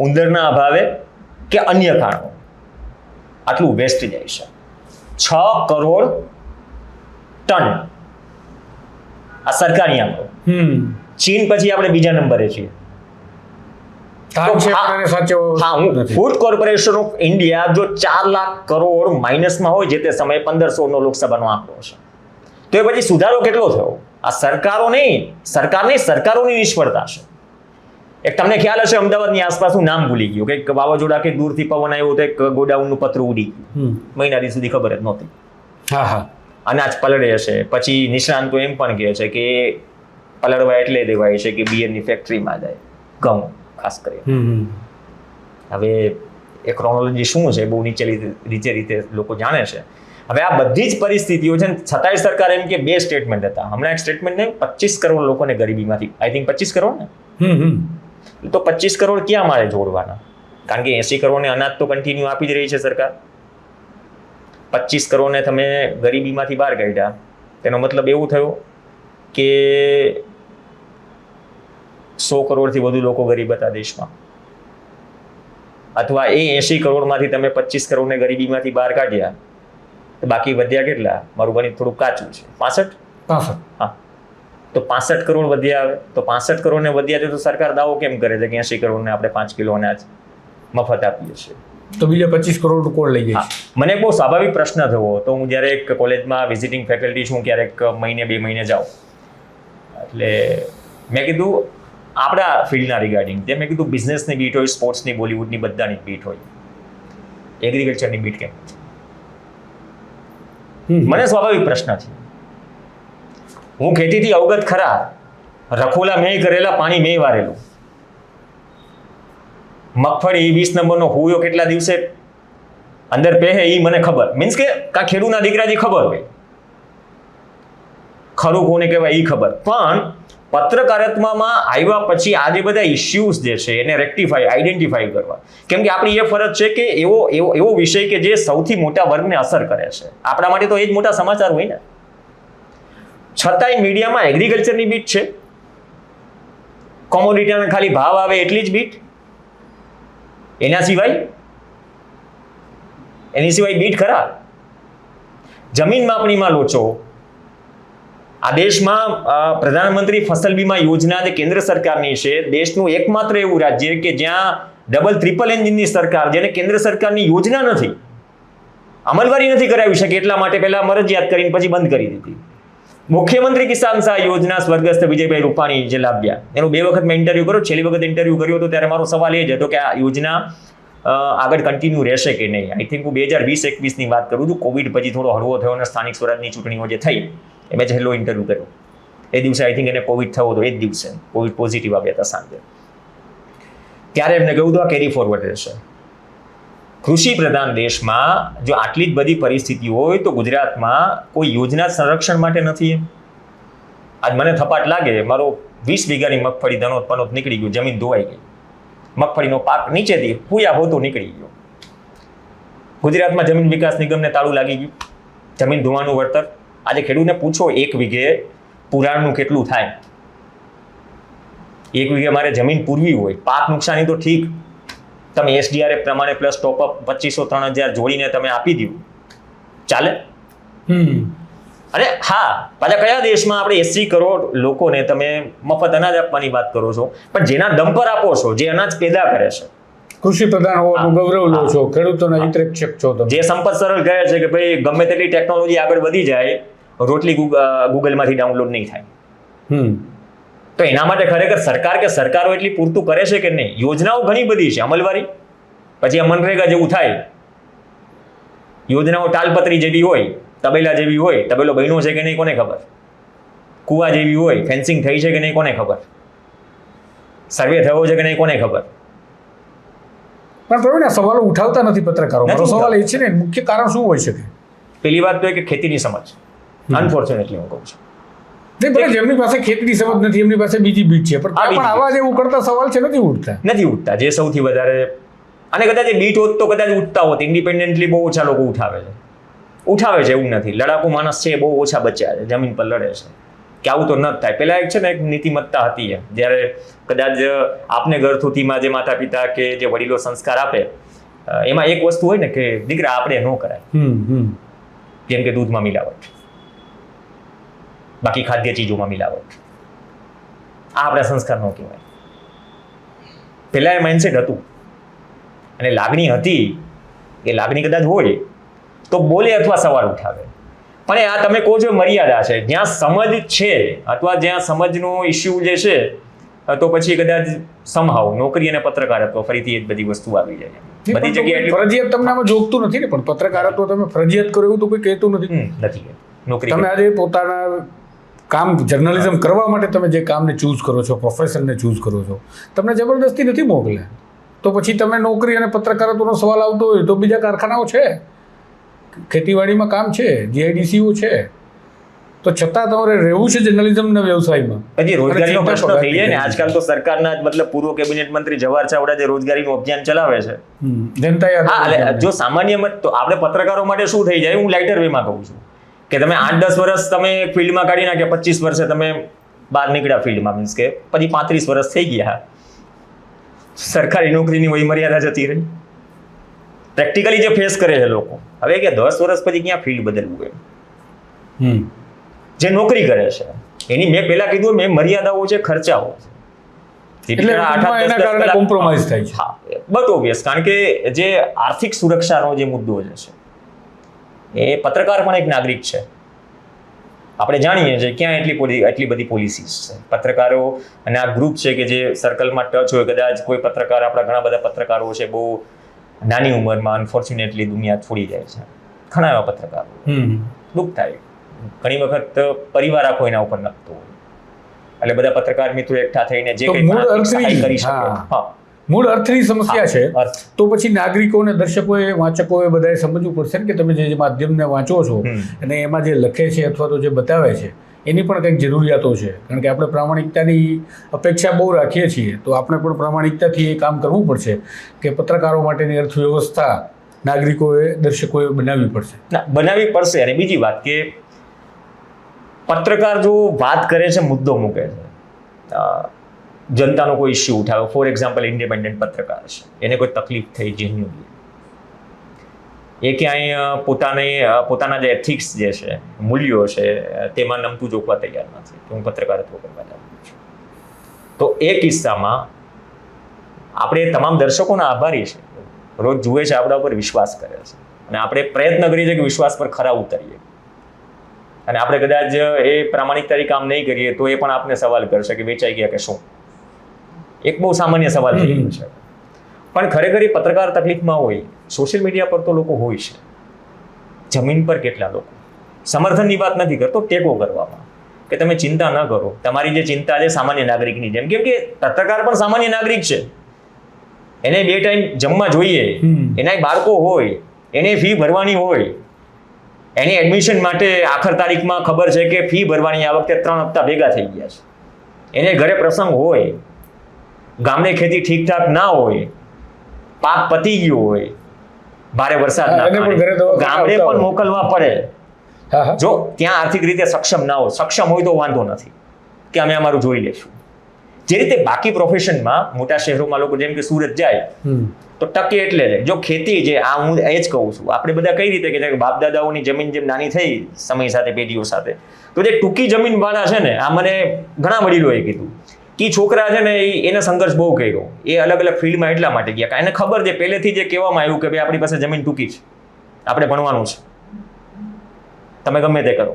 ઉંદરના અભાવે કે અન્ય કારણો આટલું વેસ્ટ જાય છે. 6 કરોડ ટન આ સરકારી આંકડો. ચીન પછી આપણે બીજા નંબરે છીએ. ફૂડ કોર્પોરેશન ઓફ ઇન્ડિયા જો 4 લાખ કરોડ માઇનસમાં હોય, જે તે સમયે 1500નો લોકસભાનો આંકડો છે, તો એ પછી સુધારો કેટલો થયો? આ સરકારોની નિષ્ફળતા છે. એક તમને ખ્યાલ હશે, અમદાવાદની આસપાસનું નામ ભૂલી ગયું, કે વાવાઝોડા કે દૂરથી પવન આવ્યો તો એક ગોડાઉનનું પતરું ઉડી ગયું, મહિના દી સુધી ખબર જ નહોતી. અનાજ પલળે છે. પછી નિષ્ણાંતો એમ પણ કહે છે કે પલળવા એટલે દેવાય છે કે બિયરની ફેક્ટરીમાં જાય, ઘઉં ખાસ કરીને. હવે એ ક્રોનોલોજી શું છે બહુ નીચે રીતે લોકો જાણે છે. હવે આ બધી જ પરિસ્થિતિઓ છે, છતાંય સરકાર એમ કે 2 સ્ટેટમેન્ટ હતા. હમણાં એક સ્ટેટમેન્ટ ને 25 કરોડ લોકોને ગરીબીમાંથી, આઈ થિંક 25 કરોડ ને, તો 25 કરોડ ક્યાં મારે જોડવાના? કારણ કે 80 કરોડને અનાજ તો કન્ટિન્યુ આપી જ રહી છે સરકાર. 25 કરોડને તમે ગરીબીમાંથી બહાર કાઢ્યા, તેનો મતલબ એવું થયો કે 100 કરોડથી વધુ લોકો ગરીબ હતા દેશમાં. અથવા એ 80 કરોડમાંથી તમે 25 કરોડને ગરીબીમાંથી બહાર કાઢ્યા, તો બાકી વધ્યા કેટલા? મારું ગણિત થોડું કાચું છે. 65. હા, તો 65 કરોડ વધ્યા આવે. તો 65 કરોડને વધ્યા છે તો સરકાર દાવો કેમ કરે છે કે 80 કરોડને આપણે 5 કિલો અનાજ મફત આપીએ છીએ? તો બીજા 25 કરોડ કોણ લઈ જાય? મને એક બહુ સ્વાભાવિક પ્રશ્ન થયો. તો હું જ્યારે એક કોલેજમાં વિઝિટિંગ ફેકલ્ટી છું, ક્યારેક મહિને 2 મહિને જાઉં, એટલે મેં કીધું આપણા ફિલ્ડના રિગાર્ડિંગ, જે મેં કીધું બિઝનેસની બીટ હોય, સ્પોર્ટ્સની, બોલિવૂડની, બધાની બીટ હોય, એગ્રીકલ્ચરની બીટ કેમ? મને સ્વાભાવિક પ્રશ્ન છે. હું ખેતીથી અવગત ખરા, રખોલા મેં કરેલા, પાણી મેં વારેલું. મગફળી 20 નંબરનો હુયો કેટલા દિવસે અંદર પહેરે એ મને ખબર, મીન્સ કે કા ખેડૂતના દીકરાજી ખબર હોય, ખરું કોને કહેવાય એ ખબર. પણ પત્રકારત્વમાં આવ્યા પછી આ જે બધા ઇશ્યુઝ જે છે એને આઈડેન્ટિફાઈ કરવા, કેમ કે આપણી એ ફરજ છે કે એવો વિષય કે જે સૌથી મોટા વર્ગને અસર કરે છે. આપણા માટે તો એ જ મોટા સમાચાર હોય ને. છતાંય મીડિયામાં એગ્રીકલ્ચરની બીટ છે, કોમોડિટીના ખાલી ભાવ આવે એટલી જ બીટ, એની સિવાય બીટ ખરા. જમીન માપણીમાં લોચો. આ દેશમાં પ્રધાનમંત્રી ફસલ બીમા યોજના જે કેન્દ્ર સરકારની છે, દેશનું એકમાત્ર એવું રાજ્ય કે જ્યાં ડબલ ટ્રિપલ એન્જિનની સરકાર, જેને કેન્દ્ર સરકારની યોજના નથી, અમલવારી નથી કરાવી શકે, એટલા માટે પહેલા મરજિયાત કરીને પછી બંધ કરી દીધી. મુખ્યમંત્રી કિસાન સહાય યોજના સ્વર્ગસ્થ વિજયભાઈ રૂપાણી જે લાવ્યા, એનું 2 વખત મેં ઇન્ટરવ્યુ કર્યો. છેલ્લી વખત ઇન્ટરવ્યુ કર્યો હતો ત્યારે મારો સવાલ એ જ હતો કે આ યોજના આગળ કન્ટિન્યુ રહેશે કે નહીં. આઈ થિંક હું 2020-21ની વાત કરું છું. કોવિડ પછી થોડો હળવો થયો અને સ્થાનિક સ્વરાજની ચૂંટણીઓ જે થઈ, એ મેં છેલ્લો ઇન્ટરવ્યુ કર્યો. એ દિવસે આઈ થિંક એને કોવિડ થયો હતો, એ જ દિવસે કોવિડ પોઝિટિવ આવ્યા હતા સાંજે. ત્યારે એમને કહ્યું હતું આ કેરી ફોરવર્ડ રહેશે. કૃષિ પ્રધાન દેશમાં જો આટલી જ બધી પરિસ્થિતિ હોય તો ગુજરાતમાં કોઈ યોજના સંરક્ષણ માટે નથી. આજ મને થપાટ લાગે, મારો 20 વીઘાની મગફળી ધનોત પનોત નીકળી ગયું, જમીન ધોવાઈ ગઈ, મગફળીનો પાક નીચેથી પૂયા હોતો નીકળી ગયો. ગુજરાતમાં જમીન વિકાસ નિગમને તાળું લાગી ગયું, જમીન ધોવાનું વળતર. આજે ખેડૂતને પૂછો 1 વીઘે પુરાણનું કેટલું થાય? 1 વીઘે મારે જમીન પૂરવી હોય, પાક નુકસાની તો ઠીક, તમે SDRF પ્રમાણે પ્લસ ટોપઅપ 2500-3000 જોડીને તમે આપી દો, ચાલે. અને હા, પાછા કયા દેશમાં આપણે 80 કરોડ લોકોને તમે મફત અનાજ આપવાની વાત કરો છો, પણ જેના દમ પર આપો છો, જે અનાજ પેદા કરે છે, કૃષિ પ્રધાન હોવાનું ગૌરવ લો છો, ખેડૂતોના હિતરક્ષક છો તમે. જે સંપત સરળ કહે છે કે ભાઈ ગમે તેટલી ટેકનોલોજી આગળ વધી જાય, રોટલી ગૂગલમાંથી ડાઉનલોડ નહીં થાય. તો એના માટે ખરેખર સરકારો એટલી પૂરતું કરે છે કે નહીં? યોજનાઓ ઘણી બધી છે, અમલવારી પછી આ મનરેગા જેવું થાય, યોજનાઓ તાલપત્રી જેવી હોય, તબેલા જેવી હોય, તબેલો બન્યો છે કે નહીં કોને ખબર, કુવા જેવી હોય, ફેન્સિંગ થઈ છે કે નહીં કોને ખબર. સર્વે થયો છે કે નહીં કોને ખબર. પણ પ્રવીણ આ સવાલો ઉઠાવતા નથી પત્રકારો. મારો નથી સવાલ એ છે ને મુખ્ય કારણ શું હોઈ શકે? પેલી વાત તો એ કે ખેતીની સમજ, અનફોર્ચ્યુનેટલી હું કહું છું. નહીં ભલે જેમની પાસે ખેતીની સમજ નથી એમની પાસે બીજી બીટ છે, પણ ત્યાં પણ આવા જે ઉકળતા સવાલ છે નથી ઉઠતા. જે સૌથી વધારે, અને કદાચ એ બીટ હોત તો કદાચ ઉઠતા હોત. ઇન્ડિપેન્ડન્ટલી બહુ ઓછા લોકો ઉઠાવે છે એવું નથી. લડાકુ માણસ છે એ બહુ ઓછા બચ્યા છે, જમીન પર લડે છે, કે આવું તો ન થાય. પેલા એક છે ને એક નીતિમત્તા હતી એમ, જ્યારે કદાચ આપને ઘરથુથીમાં જે માતા પિતા કે જે વડીલો સંસ્કાર આપે એમાં એક વસ્તુ હોય ને કે દીકરા આપણે ન કરાય, જેમ કે દૂધમાં મિલાવટ, બાકી ખાદ્ય ચીજોમાં મિલાવટ, આ આપણા સંસ્કાર ન કહેવાય. પેલા એ માઇન્ડસેટ હતું અને લાગણી હતી. એ લાગણી કદાચ હોય તો બોલે અથવા સવાલ ઉઠાવે. પણ આ તમે કહો છો મર્યાદા છે. જ્યાં સમજ છે અથવા જ્યાં સમજનો ઇસ્યુ જે છે તો પછી કદાચ સમહાવ નોકરી અને પત્રકારત્વ ફરીથી એ જ બધી વસ્તુ આવી જાય. બધી જગ્યાએ ફરજિયાત તમને આમાં જોગતું નથી ને, પણ પત્રકારત્વ તમે ફરજિયાત કરો એવું તો કોઈ કહેતું નથી. નોકરી તમે આજે પોતાના કામ જર્નલિઝમ કરવા માટે તમે જે કામને ચૂઝ કરો છો, પ્રોફેશનને ચૂઝ કરો છો, તમને જબરદસ્તી નથી મોકલે. તો પછી તમે નોકરી અને પત્રકારત્વનો સવાલ આવતો હોય તો બીજા કારખાનાઓ છે, ખેતીવાડીમાં કામ છે, જીઆઈડીસીઓ છે, તો છતાં તમારે રહેવું છે જર્નલિઝમના વ્યવસાયમાં. હજી રોજગારીનો પ્રશ્ન થઈ જાય ને. આજકાલ તો સરકારના મતલબ પૂર્વ કેબિનેટ મંત્રી જવાહર ચાવડા જે રોજગારીનું અભિયાન ચલાવે છે, જનતા જો સામાન્ય મત તો આપણે પત્રકારો માટે શું થઈ જાય, હું લાઇટર વેમાં કહું છું કે તમે 8-10 વર્ષ તમે ફિલ્ડમાં કાઢી નાખ્યા, 25 વર્ષે તમે બહાર નીકળ્યા ફિલ્ડમાં, મીન્સ કે પછી 35 વર્ષ થઈ ગયા, સરકારી નોકરીની વય મર્યાદા જતી રહી. પ્રેક્ટિકલી જે ફેસ કરે છે લોકો, હવે કે 10 વર્ષ પછી ક્યાં ફિલ્ડ બદલવું એમ. જે નોકરી કરે છે એની મેં પહેલા કીધું મેં મર્યાદાઓ છે, ખર્ચાઓ છે, એટલે એના કારણે કોમ્પ્રોમાઇઝ થાય છે. હા, બટ ઓબ્વિયસ, કારણ કે જે આર્થિક સુરક્ષાનો જે મુદ્દો જે છે એ પત્રકાર પણ એક નાગરિક છે. આપણે જાણીએ છીએ ક્યાં એટલી બધી પોલિસીસ છે. પત્રકારો અને આ ગ્રુપ છે કે જે સર્કલમાં ટચ હોય, કદાચ કોઈ પત્રકાર, આપણા ઘણા બધા પત્રકારો છે બહુ નાની ઉંમરમાં અનફોર્ચ્યુનેટલી દુનિયા છોડી જાય છે. ઘણા એવા પત્રકારો, દુઃખ થાય. ઘણી વખત પરિવાર આખો એના ઉપર નખતો હોય, એટલે બધા પત્રકાર મિત્રો એકઠા થઈને જે કંઈ સહાય કરી શકે. મૂળ અર્થની સમસ્યા છે. તો પછી નાગરિકોને, દર્શકોએ, વાંચકોએ બધાએ સમજવું પડશે ને કે તમે જે માધ્યમને વાંચો છો અને એમાં જે લખે છે અથવા તો જે બતાવે છે એની પણ કંઈક જરૂરિયાતો છે. કારણ કે આપણે પ્રામાણિકતાની અપેક્ષા બહુ રાખીએ છીએ, તો આપણે પણ પ્રામાણિકતાથી એ કામ કરવું પડશે કે પત્રકારો માટેની અર્થવ્યવસ્થા નાગરિકોએ, દર્શકોએ બનાવવી પડશે. અને બીજી વાત કે પત્રકાર જો વાત કરે છે, મુદ્દો મૂકે છે, જનતાનો કોઈ ઇસ્યુ ઉઠાવ્યો, ફોર એક્ઝામ્પલ ઇન્ડિપેન્ડન્ટ પત્રકાર છે, એને કોઈ તકલીફ થઈ જેન્યુઅલી, એ ક્યાંય પોતાના જે એથિક્સ જે છે, મૂલ્યો છે, તેમાં નમતું જોખવા તૈયાર નથી કે હું પત્રકારત્વ કરવા જાઉં છું, તો એ કિસ્સામાં આપણે તમામ દર્શકોના આભારી છે. રોજ જુએ છે, આપણા ઉપર વિશ્વાસ કરે છે, અને આપણે પ્રયત્ન કરીએ છીએ કે વિશ્વાસ પર ખરા ઉતરીએ. અને આપણે કદાચ એ પ્રામાણિકતાથી કામ નહીં કરીએ તો એ પણ આપને સવાલ કરશે કે વેચાઈ ગયા કે શું. એક બહુ સામાન્ય સવાલ થઈ ગયો છે. પણ ખરેખર એ પત્રકાર તકલીફમાં હોય. સોશિયલ મીડિયા પર તો લોકો હોય છે, જમીન પર કેટલા લોકો. સમર્થનની વાત નથી કરતો, ટેકો કરવામાં, કે તમે ચિંતા ન કરો, તમારી જે ચિંતા છે સામાન્ય નાગરિકની જેમ, કેમ કે પત્રકાર પણ સામાન્ય નાગરિક છે. એને 2 ટાઈમ જમવા જોઈએ, એના બાળકો હોય, એને ફી ભરવાની હોય, એની એડમિશન માટે આખર તારીખમાં ખબર છે કે ફી ભરવાની આ વખતે 3 હપ્તા ભેગા થઈ ગયા છે, એને ઘરે પ્રસંગ હોય, ગામડે ખેતી ઠીકઠાક ના હોય, પાક પતી ગયો હોય, ભારે વરસાદના કારણે ગામડે પણ મોકલવા પડે. જો ત્યાં આર્થિક રીતે સક્ષમ ના હોય, સક્ષમ હોય તો વાંધો નથી કે અમે અમારું જોઈ લેશું. જે રીતે બાકી પ્રોફેશનમાં મોટા શહેરોમાં લોકો જેમ કે સુરત જાય તો ટકે એટલે જાય. જો ખેતી છે, આ હું એ જ કહું છું, આપણે બધા કઈ રીતે કે બાપ દાદાઓની જમીન જેમ નાની થઈ સમય સાથે, પેઢીઓ સાથે, તો જે ટૂંકી જમીન વાળા છે ને, આ મને ઘણા વડીલોએ કીધું કે છોકરા છે ને એને સંઘર્ષ બહુ કર્યો. એ અલગ અલગ ફિલ્ડમાં એટલા માટે ગયા કારણ એને ખબર છે પહેલેથી જે કહેવામાં આવ્યું કે ભાઈ આપણી પાસે જમીન ટૂંકી છે, આપણે ભણવાનું છે, તમે ગમે તે કરો.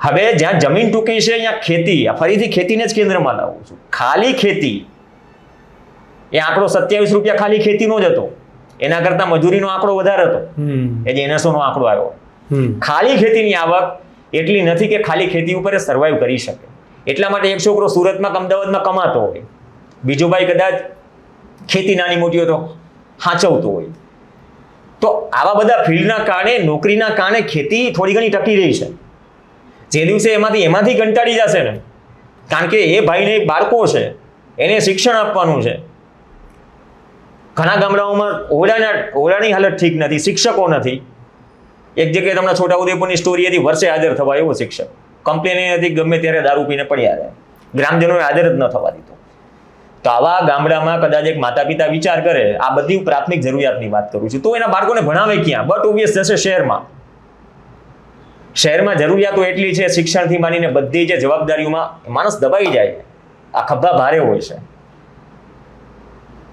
હવે જ્યાં જમીન ટૂંકી છે અહીંયા ખેતી, ફરીથી ખેતીને જ કેન્દ્રમાં લાવું છું. ખાલી ખેતી, એ આંકડો 27 રૂપિયા ખાલી ખેતીનો જ હતો, એના કરતા મજૂરીનો આંકડો વધારે હતો, એ જે NSO નો આંકડો આવ્યો. ખાલી ખેતીની આવક એટલી નથી કે ખાલી ખેતી ઉપર સર્વાઈવ કરી શકે. એટલા માટે એક છોકરો સુરતમાં, અમદાવાદમાં કમાતો હોય, બીજો ભાઈ કદાચ ખેતી નાની મોટી હોય તો સાચવતો હોય. તો આવા બધા ફિલ્ડના કારણે, નોકરીના કારણે ખેતી થોડી ઘણી ટકી રહી છે. જે દિવસે એમાંથી કંટાળી જશે ને, કારણ કે એ ભાઈને બાળકો છે, એને શિક્ષણ આપવાનું છે. ઘણા ગામડાઓમાં ઓરડાની હાલત ઠીક નથી, શિક્ષકો નથી. એક જગ્યાએ તમને છોટાઉદેપુરની સ્ટોરી હતી, વર્ષે હાજર થવા એવો શિક્ષક, કમ્પ્લેન એ હતી ગમે ત્યારે દારૂ પીને પડ્યા રહે, ગ્રામજનોએ હાજર જ ન થવા દીધો. તો આવા ગામડામાં કદાચ એક માતા પિતા વિચાર કરે, આ બધી પ્રાથમિક જરૂરિયાતની વાત કરું છું, તો એના બાળકોને ભણાવે ક્યાં? બટ ઓબ્વિયસ જશે શહેરમાં. શહેરમાં જરૂરિયાતો એટલી છે, શિક્ષણથી માંડીને બધી જે જવાબદારીઓમાં માણસ દબાઈ જાય, આ ખભા ભારે હોય છે.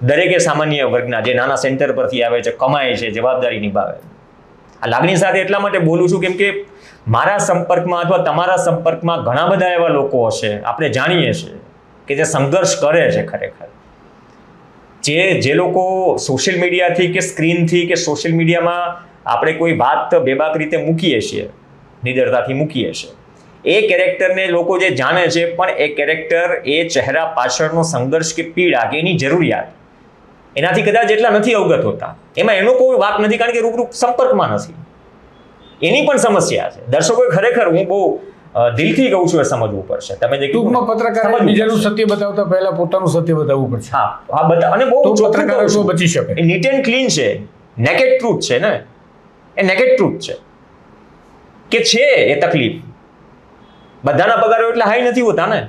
દરેકે સામાન્ય વર્ગના જે નાના સેન્ટર પરથી આવે છે, કમાય છે, જવાબદારી નિભાવે. આ લાગણી સાથે એટલા માટે બોલું છું કેમ કે મારા સંપર્કમાં અથવા તમારા સંપર્કમાં ઘણા બધા એવા લોકો હશે, આપણે જાણીએ છીએ કે જે સંઘર્ષ કરે છે ખરેખર. જે લોકો સોશિયલ મીડિયાથી કે સ્ક્રીનથી કે સોશિયલ મીડિયામાં આપણે કોઈ વાત બેબાક રીતે મૂકીએ છીએ, નિડરતાથી મૂકીએ છીએ, એ કેરેક્ટરને લોકો જે જાણે છે, પણ એ કેરેક્ટર, એ ચહેરા પાછળનો સંઘર્ષ કે પીડા કે એની જરૂરિયાત એનાથી કદાચ એટલા નથી અવગત હોતા. એમાં એનો કોઈ વાત નથી, કારણ કે રૂબરૂ સંપર્કમાં નથી. એની પણ સમસ્યા છે. દર્શકોએ ખરેખર, હું બહુ દિલથી કહું છું, એ સમજવું પડશે. તમે જે ટૂંકમાં પત્રકારે બીજાનું સત્ય બતાવતા પહેલા પોતાનું સત્ય બતાવવું પડશે. હા બધા, અને બહુ પત્રકારો બચી શકે. એ નીટ એન્ડ ક્લીન છે, નેકેડ ટ્રુથ છે ને, એ નેકેડ ટ્રુથ છે કે છે એ તકલીફ. બધાના પગારો એટલા હાઈ નથી હોતા ને,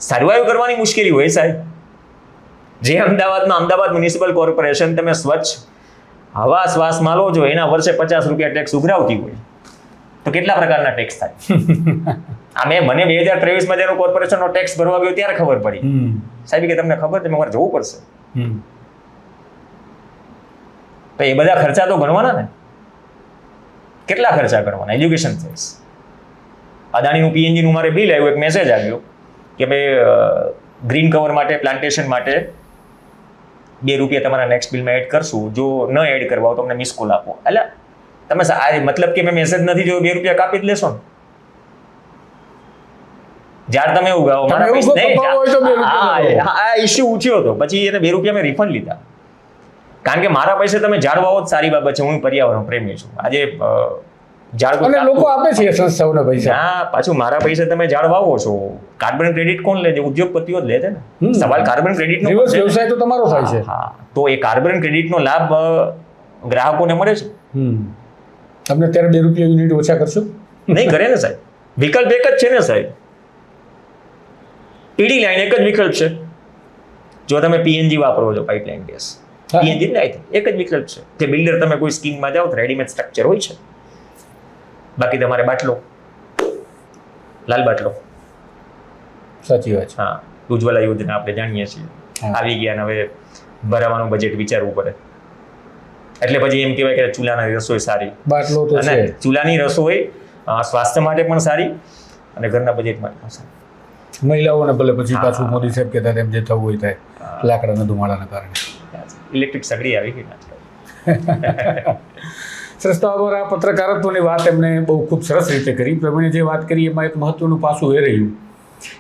સર્વાઈવ કરવાની મુશ્કેલી હોય સાહેબ. જે અમદાવાદમાં અમદાવાદ મ્યુનિસિપલ કોર્પોરેશન તમે સ્વચ્છ હવા શ્વાસમાં લો છો, એના વર્ષે 50 રૂપિયા ટેક્સ ઉઘરાવતી હોય, તો કેટલા પ્રકારના ટેક્સ થાય? મને 2023માં જેનો કોર્પોરેશનનો ટેક્સ ભરવા ગયો ત્યારે ખબર પડી, સાહેબ કે તમને ખબર છે, મારે જવું પડશે. તો એ બધા ખર્ચા તો ગણવાના ને. કેટલા ખર્ચા કરવાના? એજ્યુકેશન ટેક્સ, અદાણીનું પીએનજીનું મારે બિલ આવ્યું, એક મેસેજ આવ્યો કે ભાઈ ગ્રીન કવર માટે, પ્લાન્ટેશન માટે 2 રૂપિયા તમારા નેક્સ્ટ બિલમાં એડ કરશું, જો ન એડ કરવા તો તમને મિસ કોલ આપો. એટલે તમે મતલબ કે મેં મેસેજ નથી જોયો, 2 રૂપિયા કાપી જ લેશો ને? જ્યારે તમે ઉગાવો, આ ઇસ્યુ ઉઠ્યો હતો, પછી એને 2 રૂપિયા મેં રિફંડ લીધા, કારણ કે મારા પૈસે તમે ઝાડ વાવો જ સારી બાબત છે. હું પર્યાવરણ પ્રેમી છું. આજે અને લોકો આપે છે સંસ્થાઓના પૈસા. હા, પાછું મારા પૈસે તમે ઝાડ વાવો છો, કાર્બન ક્રેડિટ કોણ લે છે? ઉદ્યોગપતિઓ જ લે છે ને. સવાલ કાર્બન ક્રેડિટનો વ્યવસાય તો તમારો થાય છે. હા, તો એ કાર્બન ક્રેડિટનો લાભ ગ્રાહકોને મળે છે. તમને ત્યારે 2 રૂપિયા યુનિટ ઓછા કરશો? નહીં કરે ને સાહેબ. વિકલ્પ એક જ છે ને સાહેબ. પીડી લાઈન એક જ વિકલ્પ છે. જો તમે પીએનજી વાપરો છો, પાઇપલાઇન ગેસ, પીએનજી લાઈન એક જ વિકલ્પ છે. જે બિલ્ડર, તમે કોઈ સ્કીમમાં જાઓ તો રેડીમેડ સ્ટ્રક્ચર હોય છે, બાકી તમારે બાટલો, લાલ બાટલો. સાચી વાત છે. હા, ઉજ્જવલા યોજના આપણે જાણીએ છીએ, આવી ગયા, હવે ભરાવાનું બજેટ વિચારવું પડે. એટલે પછી એમ કહેવાય કે ચૂલાની રસોઈ સારી, બાટલો તો છે. ચૂલાની રસોઈ સ્વાસ્થ્ય માટે પણ સારી અને ઘરના બજેટ માટે પણ સારી. મહિલાઓને ભલે પછી પાછું મોદી સાહેબ કહેતા તેમ જે થવું હોય થાય, લાકડાના ધુમાડાના કારણે. ઇલેક્ટ્રિક સગડી આવી ગઈ ના. સરસ. તો આ પત્રકારત્વની વાત એમને બહુ ખૂબ સરસ રીતે કરી. પ્રવીણે જે વાત કરી એમાં એક મહત્વનું પાસું એ રહ્યું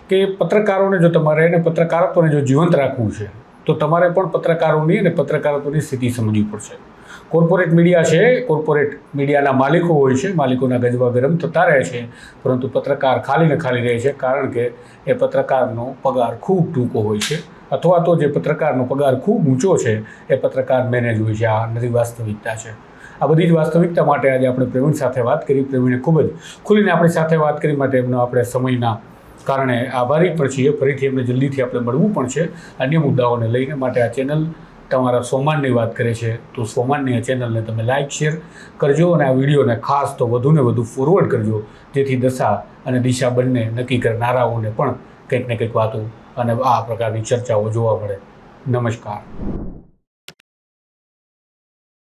કે પત્રકારોને જો તમારે એને પત્રકારત્વને જો જીવંત રાખવું છે, તો તમારે પણ પત્રકારોની અને પત્રકારત્વની સ્થિતિ સમજવી પડશે. કોર્પોરેટ મીડિયા છે, કોર્પોરેટ મીડિયાના માલિકો હોય છે, માલિકોના ગજવા ગરમ થતા રહે છે, પરંતુ પત્રકાર ખાલી ને ખાલી રહે છે, કારણ કે એ પત્રકારનો પગાર ખૂબ ટૂંકો હોય છે, અથવા તો જે પત્રકારનો પગાર ખૂબ ઊંચો છે એ પત્રકાર મેનેજ હોય છે. આ નવી વાસ્તવિકતા છે. આ બધી જ વાસ્તવિકતા માટે આજે આપણે પ્રવીણ સાથે વાત કરી. પ્રવીણે ખૂબ જ ખુલીને આપણી સાથે વાત કરી, માટે એમનો આપણે સમયના કારણે આભારી પણ છીએ. ફરીથી એમને જલ્દીથી આપણે મળવું પણ છે અન્ય મુદ્દાઓને લઈને. માટે આ ચેનલ તમારા સોમાનની વાત કરે છે, તો સોમાનની આ ચેનલને તમે લાઇક, શેર કરજો અને આ વિડીયોને ખાસ તો વધુને વધુ ફોરવર્ડ કરજો, જેથી દશા અને દિશા બંને નક્કી કરનારાઓને પણ કંઈક ને કંઈક વાતો અને આ પ્રકારની ચર્ચાઓ જોવા મળે. નમસ્કાર.